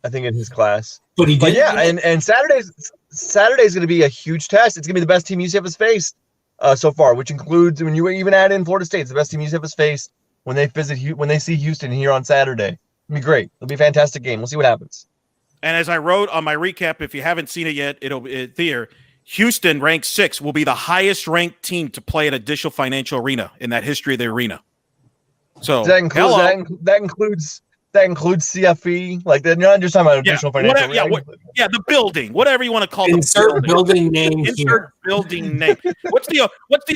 I think in his class. But and Saturday's going to be a huge test. It's going to be the best team UCF has faced so far, which includes when you even add in Florida State. It's the best team UCF has faced when they see Houston here on Saturday. It'll be great. It'll be a fantastic game. We'll see what happens. And as I wrote on my recap, if you haven't seen it yet, it'll there. Houston, ranked 6, will be the highest ranked team to play at Additional Financial Arena in that history of the arena. So that includes CFE, like you're not just talking about Additional Financial. The building, whatever you want to call it. Insert building name. Insert building name. What's the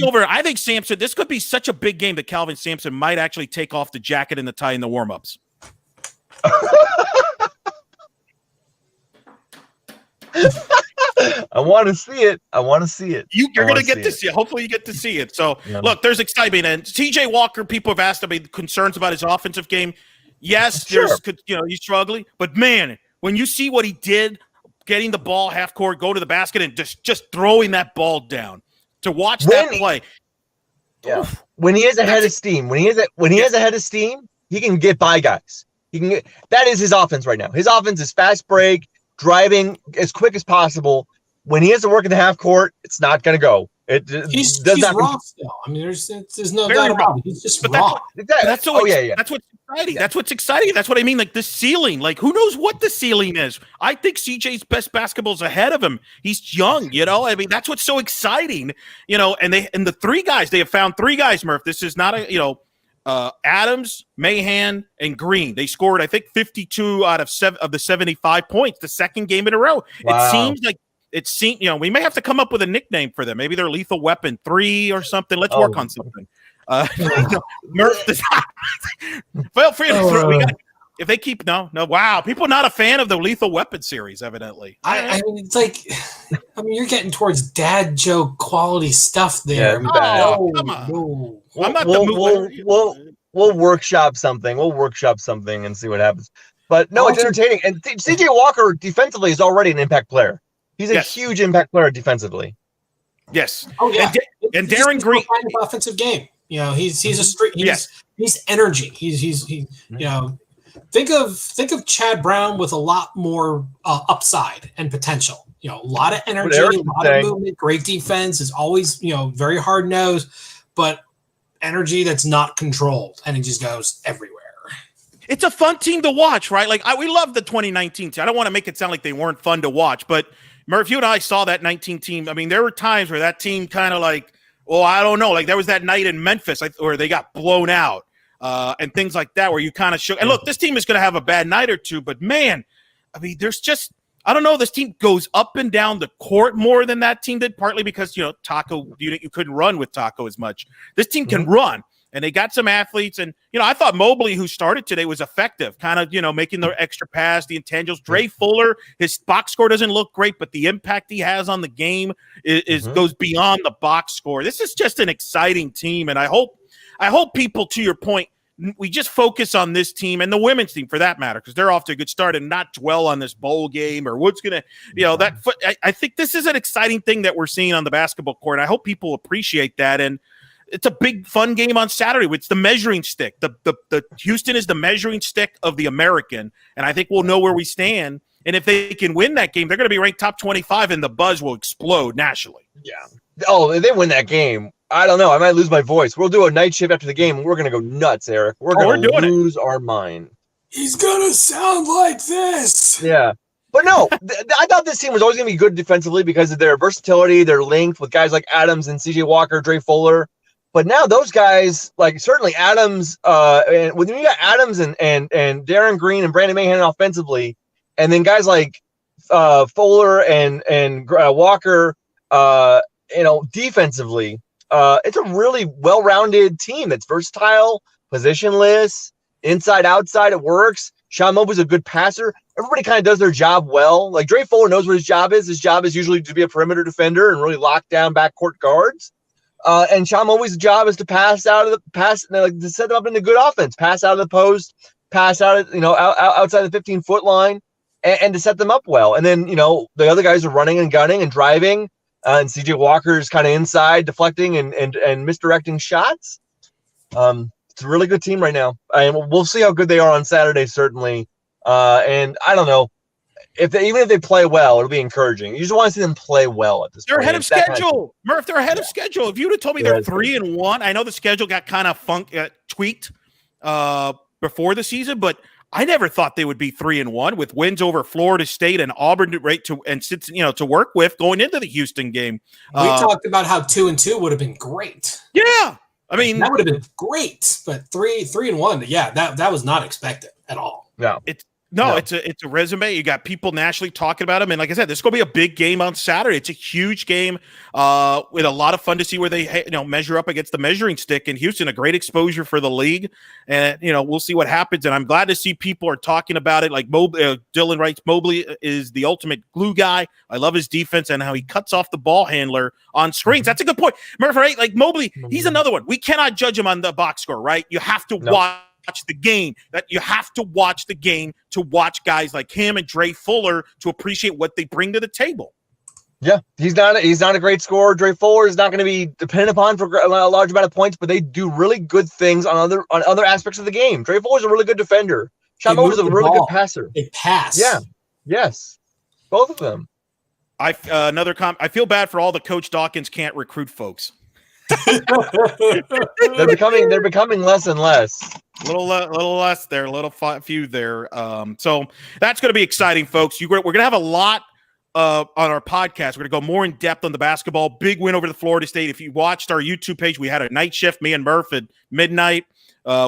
over? I think Sampson. This could be such a big game that Calvin Sampson might actually take off the jacket and the tie in the warm-ups. I want to see it. You're going to get to see it. Hopefully you get to see it. So, look, there's excitement. And TJ Walker, people have asked about concerns about his offensive game. Yes, he's struggling. But, man, when you see what he did, getting the ball half court, go to the basket, and just throwing that ball down, to watch that play. When he has a head of steam, has a head of steam, he can get by guys. That is his offense right now. His offense is fast break, driving as quick as possible. When he has to work in the half court, it's not going to go. He's raw still. I mean, there's no doubt about it. He's just raw. That's what's exciting. That's what's exciting. That's what I mean. Like the ceiling. Like who knows what the ceiling is? I think CJ's best basketball is ahead of him. He's young. You know. I mean, that's what's so exciting. You know, and the 3 guys. They have found 3 guys. Murph. This is not Adams, Mahan, and Green. They scored, I think, 52 out of the 75 points. The second game in a row. Wow. It seems we may have to come up with a nickname for them. Maybe they're Lethal Weapon 3 or something. Let's work on something. Murph, feel free to throw. If they keep wow, people not a fan of the Lethal Weapon series, evidently. I mean, it's like, you're getting towards dad joke quality stuff there. Yeah, come on. No. I'm not the mover. We'll workshop something. And see what happens. But no, it's entertaining. And CJ Walker defensively is already an impact player. He's a huge impact player defensively. Yes. Oh yeah. And Darren Green, kind of offensive game. You know, he's a street. He's energy. He's think of Chad Brown with a lot more upside and potential. You know, a lot of energy, a lot of movement, great defense. Is always very hard nosed, but energy that's not controlled, and it just goes everywhere. It's a fun team to watch, right? Like we love the 2019 team. I don't want to make it sound like they weren't fun to watch, but Murph, you and I saw that 19 team. I mean, there were times where that team kind of like, I don't know. Like there was that night in Memphis where they got blown out and things like that where you kind of shook. And look, this team is going to have a bad night or two, but man, I mean, there's just – I don't know. This team goes up and down the court more than that team did, partly because, Taco, you couldn't run with Taco as much. This team can run. and they got some athletes. And, I thought Mobley, who started today, was effective, kind of, making the extra pass, the intangibles. Dre Fuller, his box score doesn't look great, but the impact he has on the game goes beyond the box score. This is just an exciting team, and I hope people, to your point, we just focus on this team and the women's team for that matter, because they're off to a good start, and not dwell on this bowl game or what's going to, I think this is an exciting thing that we're seeing on the basketball court. I hope people appreciate that. And it's a big fun game on Saturday. It's the measuring stick. The Houston is the measuring stick of the American. And I think we'll know where we stand. And if they can win that game, they're going to be ranked top 25 and the buzz will explode nationally. Yeah. Oh, if they win that game, I don't know. I might lose my voice. We'll do a night shift after the game, and we're going to go nuts, Eric. We're going to lose our mind. He's going to sound like this. Yeah. But no, I thought this team was always going to be good defensively because of their versatility, their length with guys like Adams and CJ Walker, Dre Fuller. But now those guys, like certainly Adams, and when you got Adams and Darren Green and Brandon Mahan offensively, and then guys like Fuller and Walker, defensively, it's a really well-rounded team that's versatile, positionless, inside, outside, it works. Sean Mobley's a good passer. Everybody kind of does their job well. Like Dre Fuller knows what his job is. His job is usually to be a perimeter defender and really lock down backcourt guards. And Sean Mobley's job is to to set them up into good offense, pass out of the post, pass out outside the 15-foot line, and to set them up well. And then, the other guys are running and gunning and driving. And CJ Walker's kind of inside, deflecting and misdirecting shots. It's a really good team right now. And we'll see how good they are on Saturday, certainly. And I don't know. Even if they play well, it'll be encouraging. You just want to see them play well at this point. They're ahead of schedule. Murph, they're ahead of schedule. If you would have told me they're 3-1, I know the schedule got kind of tweaked before the season, but I never thought they would be 3-1 with wins over Florida State and Auburn to work with going into the Houston game. We talked about how 2-2 would have been great. Yeah, I mean that would have been great, but 3-1. Yeah, that was not expected at all. No, it's a resume. You got people nationally talking about them, and like I said, this is going to be a big game on Saturday. It's a huge game with a lot of fun to see where they measure up against the measuring stick in Houston. A great exposure for the league, and we'll see what happens. And I'm glad to see people are talking about it. Like Dylan writes, Mobley is the ultimate glue guy. I love his defense and how he cuts off the ball handler on screens. That's a good point, Murphy. Right? Like Mobley, he's another one. We cannot judge him on the box score, right? You have to watch the game. That you have to watch the game to watch guys like him and Dre Fuller to appreciate what they bring to the table. Yeah, he's not a great scorer. Dre Fuller is not going to be dependent upon for a large amount of points, but they do really good things on other aspects of the game. Dre Fuller's a really good defender. Sean Mobley's a really good passer. They pass. Yeah. Yes. Both of them. I feel bad for all the Coach Dawkins can't recruit folks. They're becoming less and less. A little less there, few there. So that's going to be exciting, folks. We're going to have a lot on our podcast. We're going to go more in depth on the basketball. Big win over the Florida State. If you watched our YouTube page, we had a night shift, me and Murph at midnight.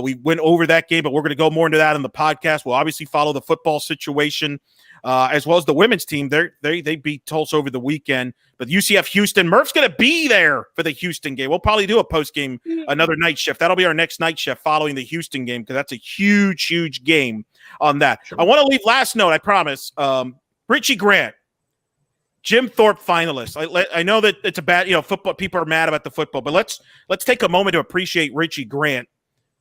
We went over that game, but we're going to go more into that in the podcast. We'll obviously follow the football situation as well as the women's team. They beat Tulsa over the weekend. But UCF Houston, Murph's going to be there for the Houston game. We'll probably do a post-game, another night shift. That'll be our next night shift following the Houston game because that's a huge, huge game on that. Sure. I want to leave last note, I promise. Richie Grant, Jim Thorpe finalist. I know that it's a bad, football. People are mad about the football, but let's take a moment to appreciate Richie Grant.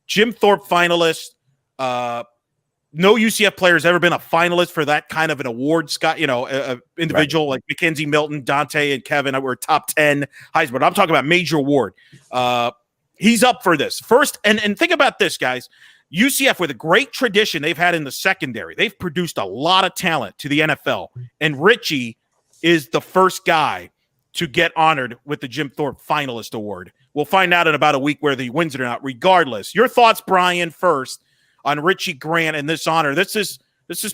Jim Thorpe finalist. No UCF player has ever been a finalist for that kind of an award. Scott, individual right. Like Mackenzie Milton, Dante, and Kevin were top 10 Heisman. I'm talking about major award. He's up for this first. And think about this, guys. UCF, with a great tradition they've had in the secondary, they've produced a lot of talent to the NFL. And Richie is the first guy to get honored with the Jim Thorpe Finalist Award. We'll find out in about a week whether he wins it or not. Regardless, your thoughts, Brian, first on Richie Grant and this honor. This is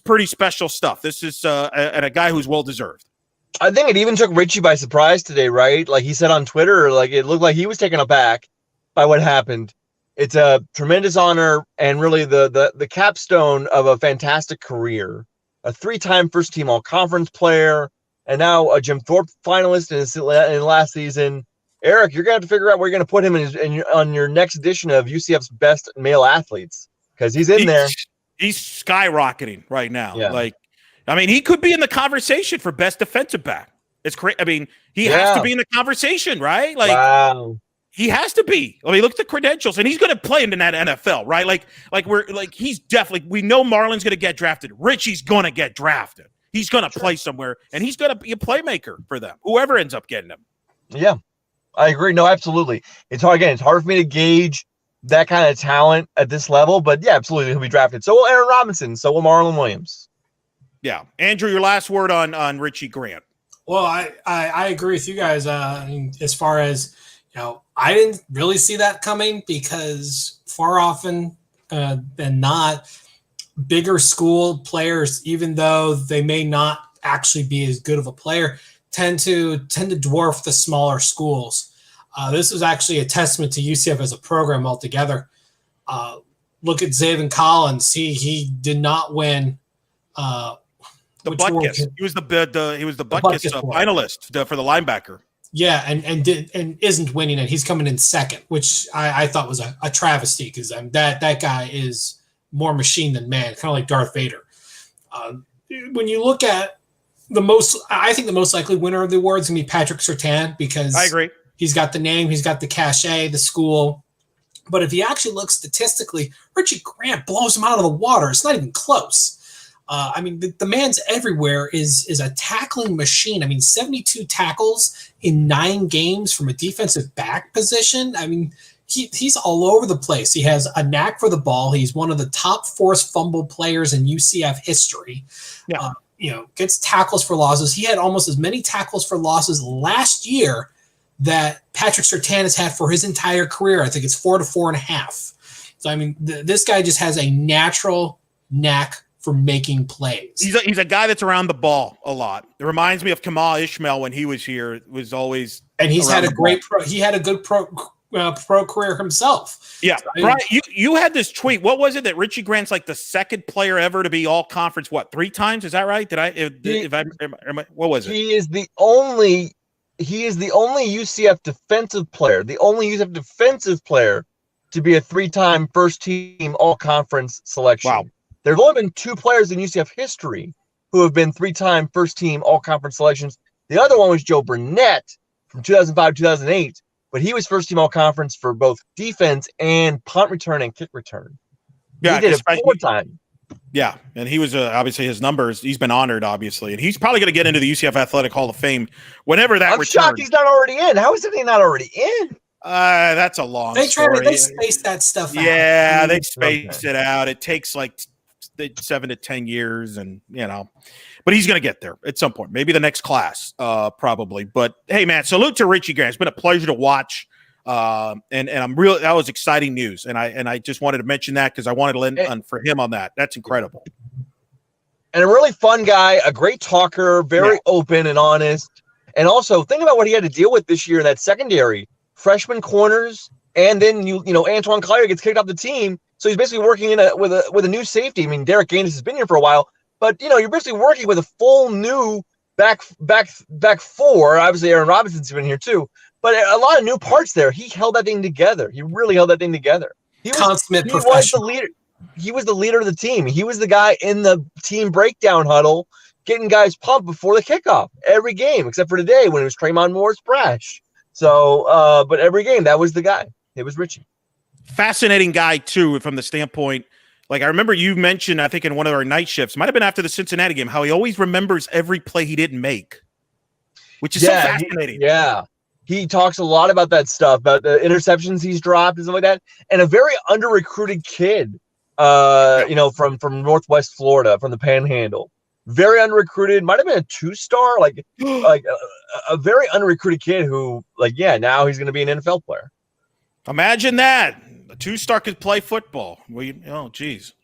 pretty special stuff. This is and a guy who's well deserved. I think it even took Richie by surprise today, right? Like he said on Twitter, like it looked like he was taken aback by what happened. It's a tremendous honor and really the capstone of a fantastic career. A 3-time first-team all-conference player, and now a Jim Thorpe finalist in last season. Eric, you're going to have to figure out where you're going to put him on your next edition of UCF's best male athletes, because he's in there. He's skyrocketing right now. Yeah. Like, I mean, he could be in the conversation for best defensive back. It's crazy. I mean, he has to be in the conversation, right? Like, wow. He has to be. I mean, look at the credentials, and he's going to play in that NFL, right? He's definitely. We know Marlon's going to get drafted. Richie's going to get drafted. He's going to play somewhere, and he's going to be a playmaker for them. Whoever ends up getting him. Yeah, I agree. No, absolutely. It's hard. Again, it's hard for me to gauge that kind of talent at this level, but yeah, absolutely, he'll be drafted. So will Aaron Robinson. So will Marlon Williams. Yeah, Andrew, your last word on Richie Grant. Well, I agree with you guys. As far as I didn't really see that coming, because far often than not, bigger school players, even though they may not actually be as good of a player, tend to dwarf the smaller schools. This is actually a testament to UCF as a program altogether. Look at Zaven Collins. He did not win. The Butkus. He was the Butkus finalist for the linebacker. Yeah, and isn't winning it. He's coming in second, which I thought was a travesty, because that guy is more machine than man, kind of like Darth Vader. When you look at I think the most likely winner of the award is going to be Patrick Surtain, because I agree. He's got the name, he's got the cachet, the school. But if you actually look statistically, Richie Grant blows him out of the water. It's not even close. I mean, the man's everywhere, is a tackling machine. I mean, 72 tackles in 9 games from a defensive back position. I mean, he's all over the place. He has a knack for the ball. He's one of the top forced fumble players in UCF history. Yeah. Gets tackles for losses. He had almost as many tackles for losses last year that Patrick Surtain has had for his entire career. I think it's 4 to 4.5. So, I mean, this guy just has a natural knack for making plays. He's a guy that's around the ball a lot. It reminds me of Kamal Ishmael when he was here. It was always, and he's had a great he had a good pro career himself. Yeah, so, Brian, you had this tweet. What was it that Richie Grant's like the second player ever to be all conference? What, 3 times? Is that right? What was it? He is the only UCF defensive player. The only UCF defensive player to be a 3-time first team all conference selection. Wow. There have only been 2 players in UCF history who have been 3-time first-team all-conference selections. The other one was Joe Burnett from 2005-2008, but he was first-team all-conference for both defense and punt return and kick return. Yeah, he did it 4 times. Yeah, and he was obviously his numbers. He's been honored, obviously, and he's probably going to get into the UCF Athletic Hall of Fame whenever that returns. I'm shocked he's not already in. How is he not already in? That's a long story. They space that stuff out. Yeah, they space it out. It takes like 7 to 10 years, and but he's going to get there at some point, maybe the next class, probably. But hey, man, salute to Richie Grant. It's been a pleasure to watch, and I'm real. That was exciting news, and I just wanted to mention that because I wanted to lend for him on that. That's incredible, and a really fun guy, a great talker, very open and honest, and also think about what he had to deal with this year in that secondary, freshman corners, and then Antoine Collier gets kicked off the team. So he's basically working with a new safety. I mean, Derek Gaines has been here for a while, but you're basically working with a full new back 4. Obviously, Aaron Robinson's been here too, but a lot of new parts there. He held that thing together. He really held that thing together. He was the leader. He was the leader of the team. He was the guy in the team breakdown huddle, getting guys pumped before the kickoff every game, except for today when it was Tremont Moore's brash. So, but every game that was the guy. It was Richie. Fascinating guy too, from the standpoint. Like I remember you mentioned, I think in one of our night shifts, might have been after the Cincinnati game, how he always remembers every play he didn't make, which is so fascinating. He talks a lot about that stuff, about the interceptions he's dropped and stuff like that, and a very under-recruited kid, from Northwest Florida, from the Panhandle. Very unrecruited, might have been a 2-star, like a very unrecruited kid who, now he's going to be an NFL player. Imagine that. A 2-star could play football. Geez.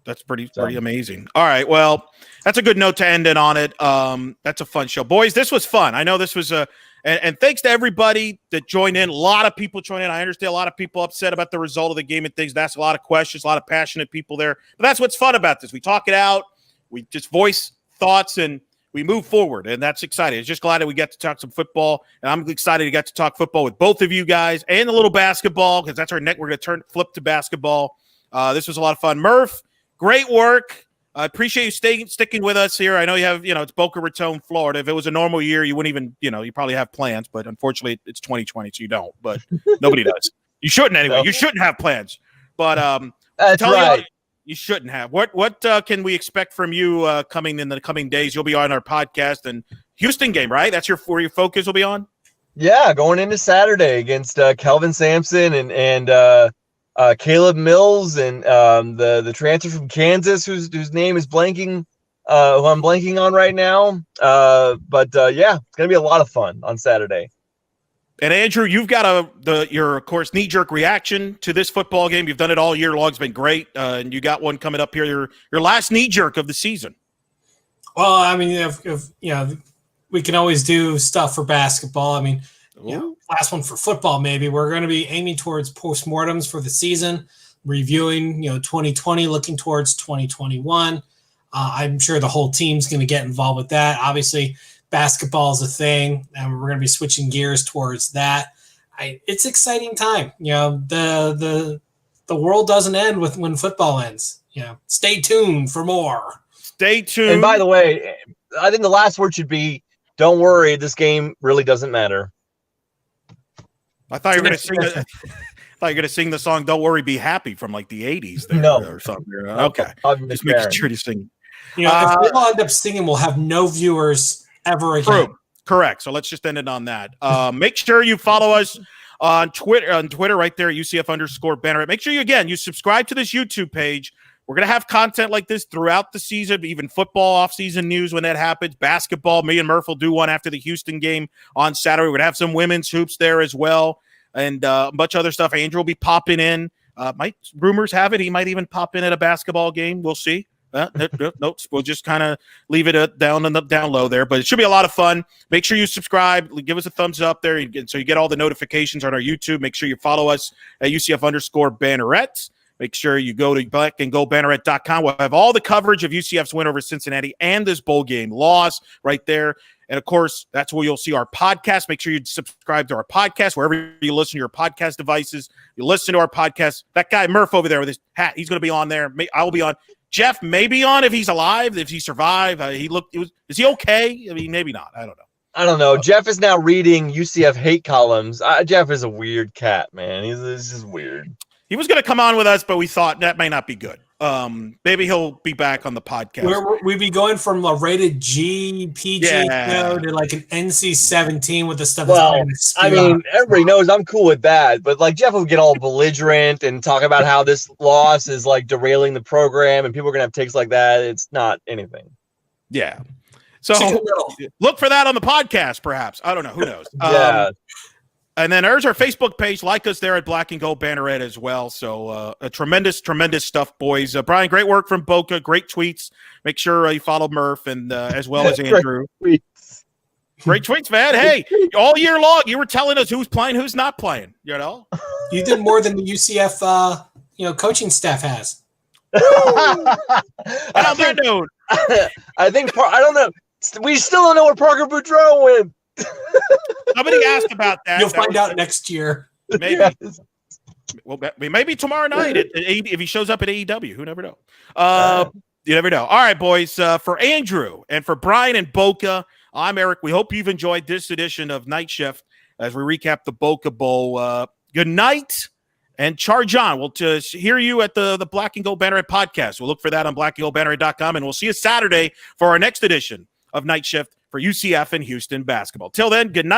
That's pretty amazing. All right. Well, that's a good note to end it on it. That's a fun show. Boys, this was fun. I know this was and thanks to everybody that joined in. A lot of people joined in. I understand a lot of people upset about the result of the game and things. That's a lot of questions, a lot of passionate people there. But that's what's fun about this. We talk it out. We just voice thoughts, and we move forward, and that's exciting. It's just glad that we get to talk some football, and I'm excited to get to talk football with both of you guys and a little basketball because that's our next. We're going to flip to basketball. This was a lot of fun. Murph, great work. I appreciate you sticking with us here. I know you have, it's Boca Raton, Florida. If it was a normal year, you wouldn't even, you probably have plans, but unfortunately it's 2020, so you don't, but nobody does. You shouldn't anyway. No. You shouldn't have plans, but that's right. You shouldn't have. What can we expect from you coming in the coming days? You'll be on our podcast and Houston game, right? That's where your focus will be on? Yeah, going into Saturday against Kelvin Sampson and Caleb Mills and the transfer from Kansas whose name is blanking, who I'm blanking on right now. But yeah, it's going to be a lot of fun on Saturday. And Andrew, you've got your of course knee-jerk reaction to this football game. You've done it all year long. It's been great, and you got one coming up here. Your last knee-jerk of the season. Well, I mean, if we can always do stuff for basketball. I mean, last one for football. Maybe we're going to be aiming towards postmortems for the season, reviewing 2020, looking towards 2021. I'm sure the whole team's going to get involved with that. Obviously, basketball is a thing, and we're going to be switching gears towards that. It's exciting time. The world doesn't end when football ends. Stay tuned for more. Stay tuned. And by the way, I think the last word should be, don't worry, this game really doesn't matter. I thought you were going to sing the song "Don't Worry, Be Happy" from like the '80s there, or something. Okay, just making sure to sing. If we all end up singing, we'll have no viewers ever again. True. Correct. So let's just end it on that. Make sure you follow us on Twitter right there, UCF_Banneret. Make sure you subscribe to this YouTube page. We're going to have content like this throughout the season, even football off-season news when that happens. Basketball, me and Murph will do one after the Houston game on Saturday. We're going to have some women's hoops there as well, and a bunch of other stuff. Andrew will be popping in. Rumors have it he might even pop in at a basketball game. We'll see. Nope. We'll just kind of leave it down low there, but it should be a lot of fun. Make sure you subscribe, give us a thumbs up there, so you get all the notifications on our YouTube. Make sure you follow us at UCF_Banneret. Make sure you go to blackandgoldbanneret.com. We'll have all the coverage of UCF's win over Cincinnati and this bowl game loss right there. And, of course, that's where you'll see our podcast. Make sure you subscribe to our podcast wherever you listen to your podcast devices. You listen to our podcast. That guy Murph over there with his hat, he's going to be on there. I will be on. Jeff may be on if he's alive, if he survived. Is he okay? I mean, maybe not. I don't know. Jeff is now reading UCF hate columns. Jeff is a weird cat, man. He's just weird. He was going to come on with us, but we thought that may not be good. Maybe he'll be back on the podcast. We'd be going from a rated G, PG show to like an NC-17 with the stuff. Well, I mean, everybody knows I'm cool with that, but like Jeff will get all belligerent and talk about how this loss is like derailing the program and people are going to have takes like that. It's not anything. Yeah. So look for that on the podcast, perhaps. I don't know. Who knows? Yeah. And then there's our Facebook page. Like us there at Black and Gold Banneret as well. So a tremendous stuff, boys. Brian, great work from Boca. Great tweets. Make sure you follow Murph and as well as Andrew. Great tweets, man. Hey, all year long you were telling us who's playing, who's not playing. You did more than the UCF coaching staff has. And on that note, I don't know. We still don't know what Parker Boudreaux went. Somebody asked about that. You'll find out next year. Maybe. Yes. Well, maybe tomorrow night if he shows up at AEW. Who never know? You never know. All right, boys. For Andrew and for Brian and Boca, I'm Eric. We hope you've enjoyed this edition of Night Shift as we recap the Boca Bowl. Good night and charge on. We'll hear you at the Black and Gold Banneret podcast. We'll look for that on blackandgoldbanneret.com, and we'll see you Saturday for our next edition of Night Shift for UCF and Houston basketball. Till then, good night.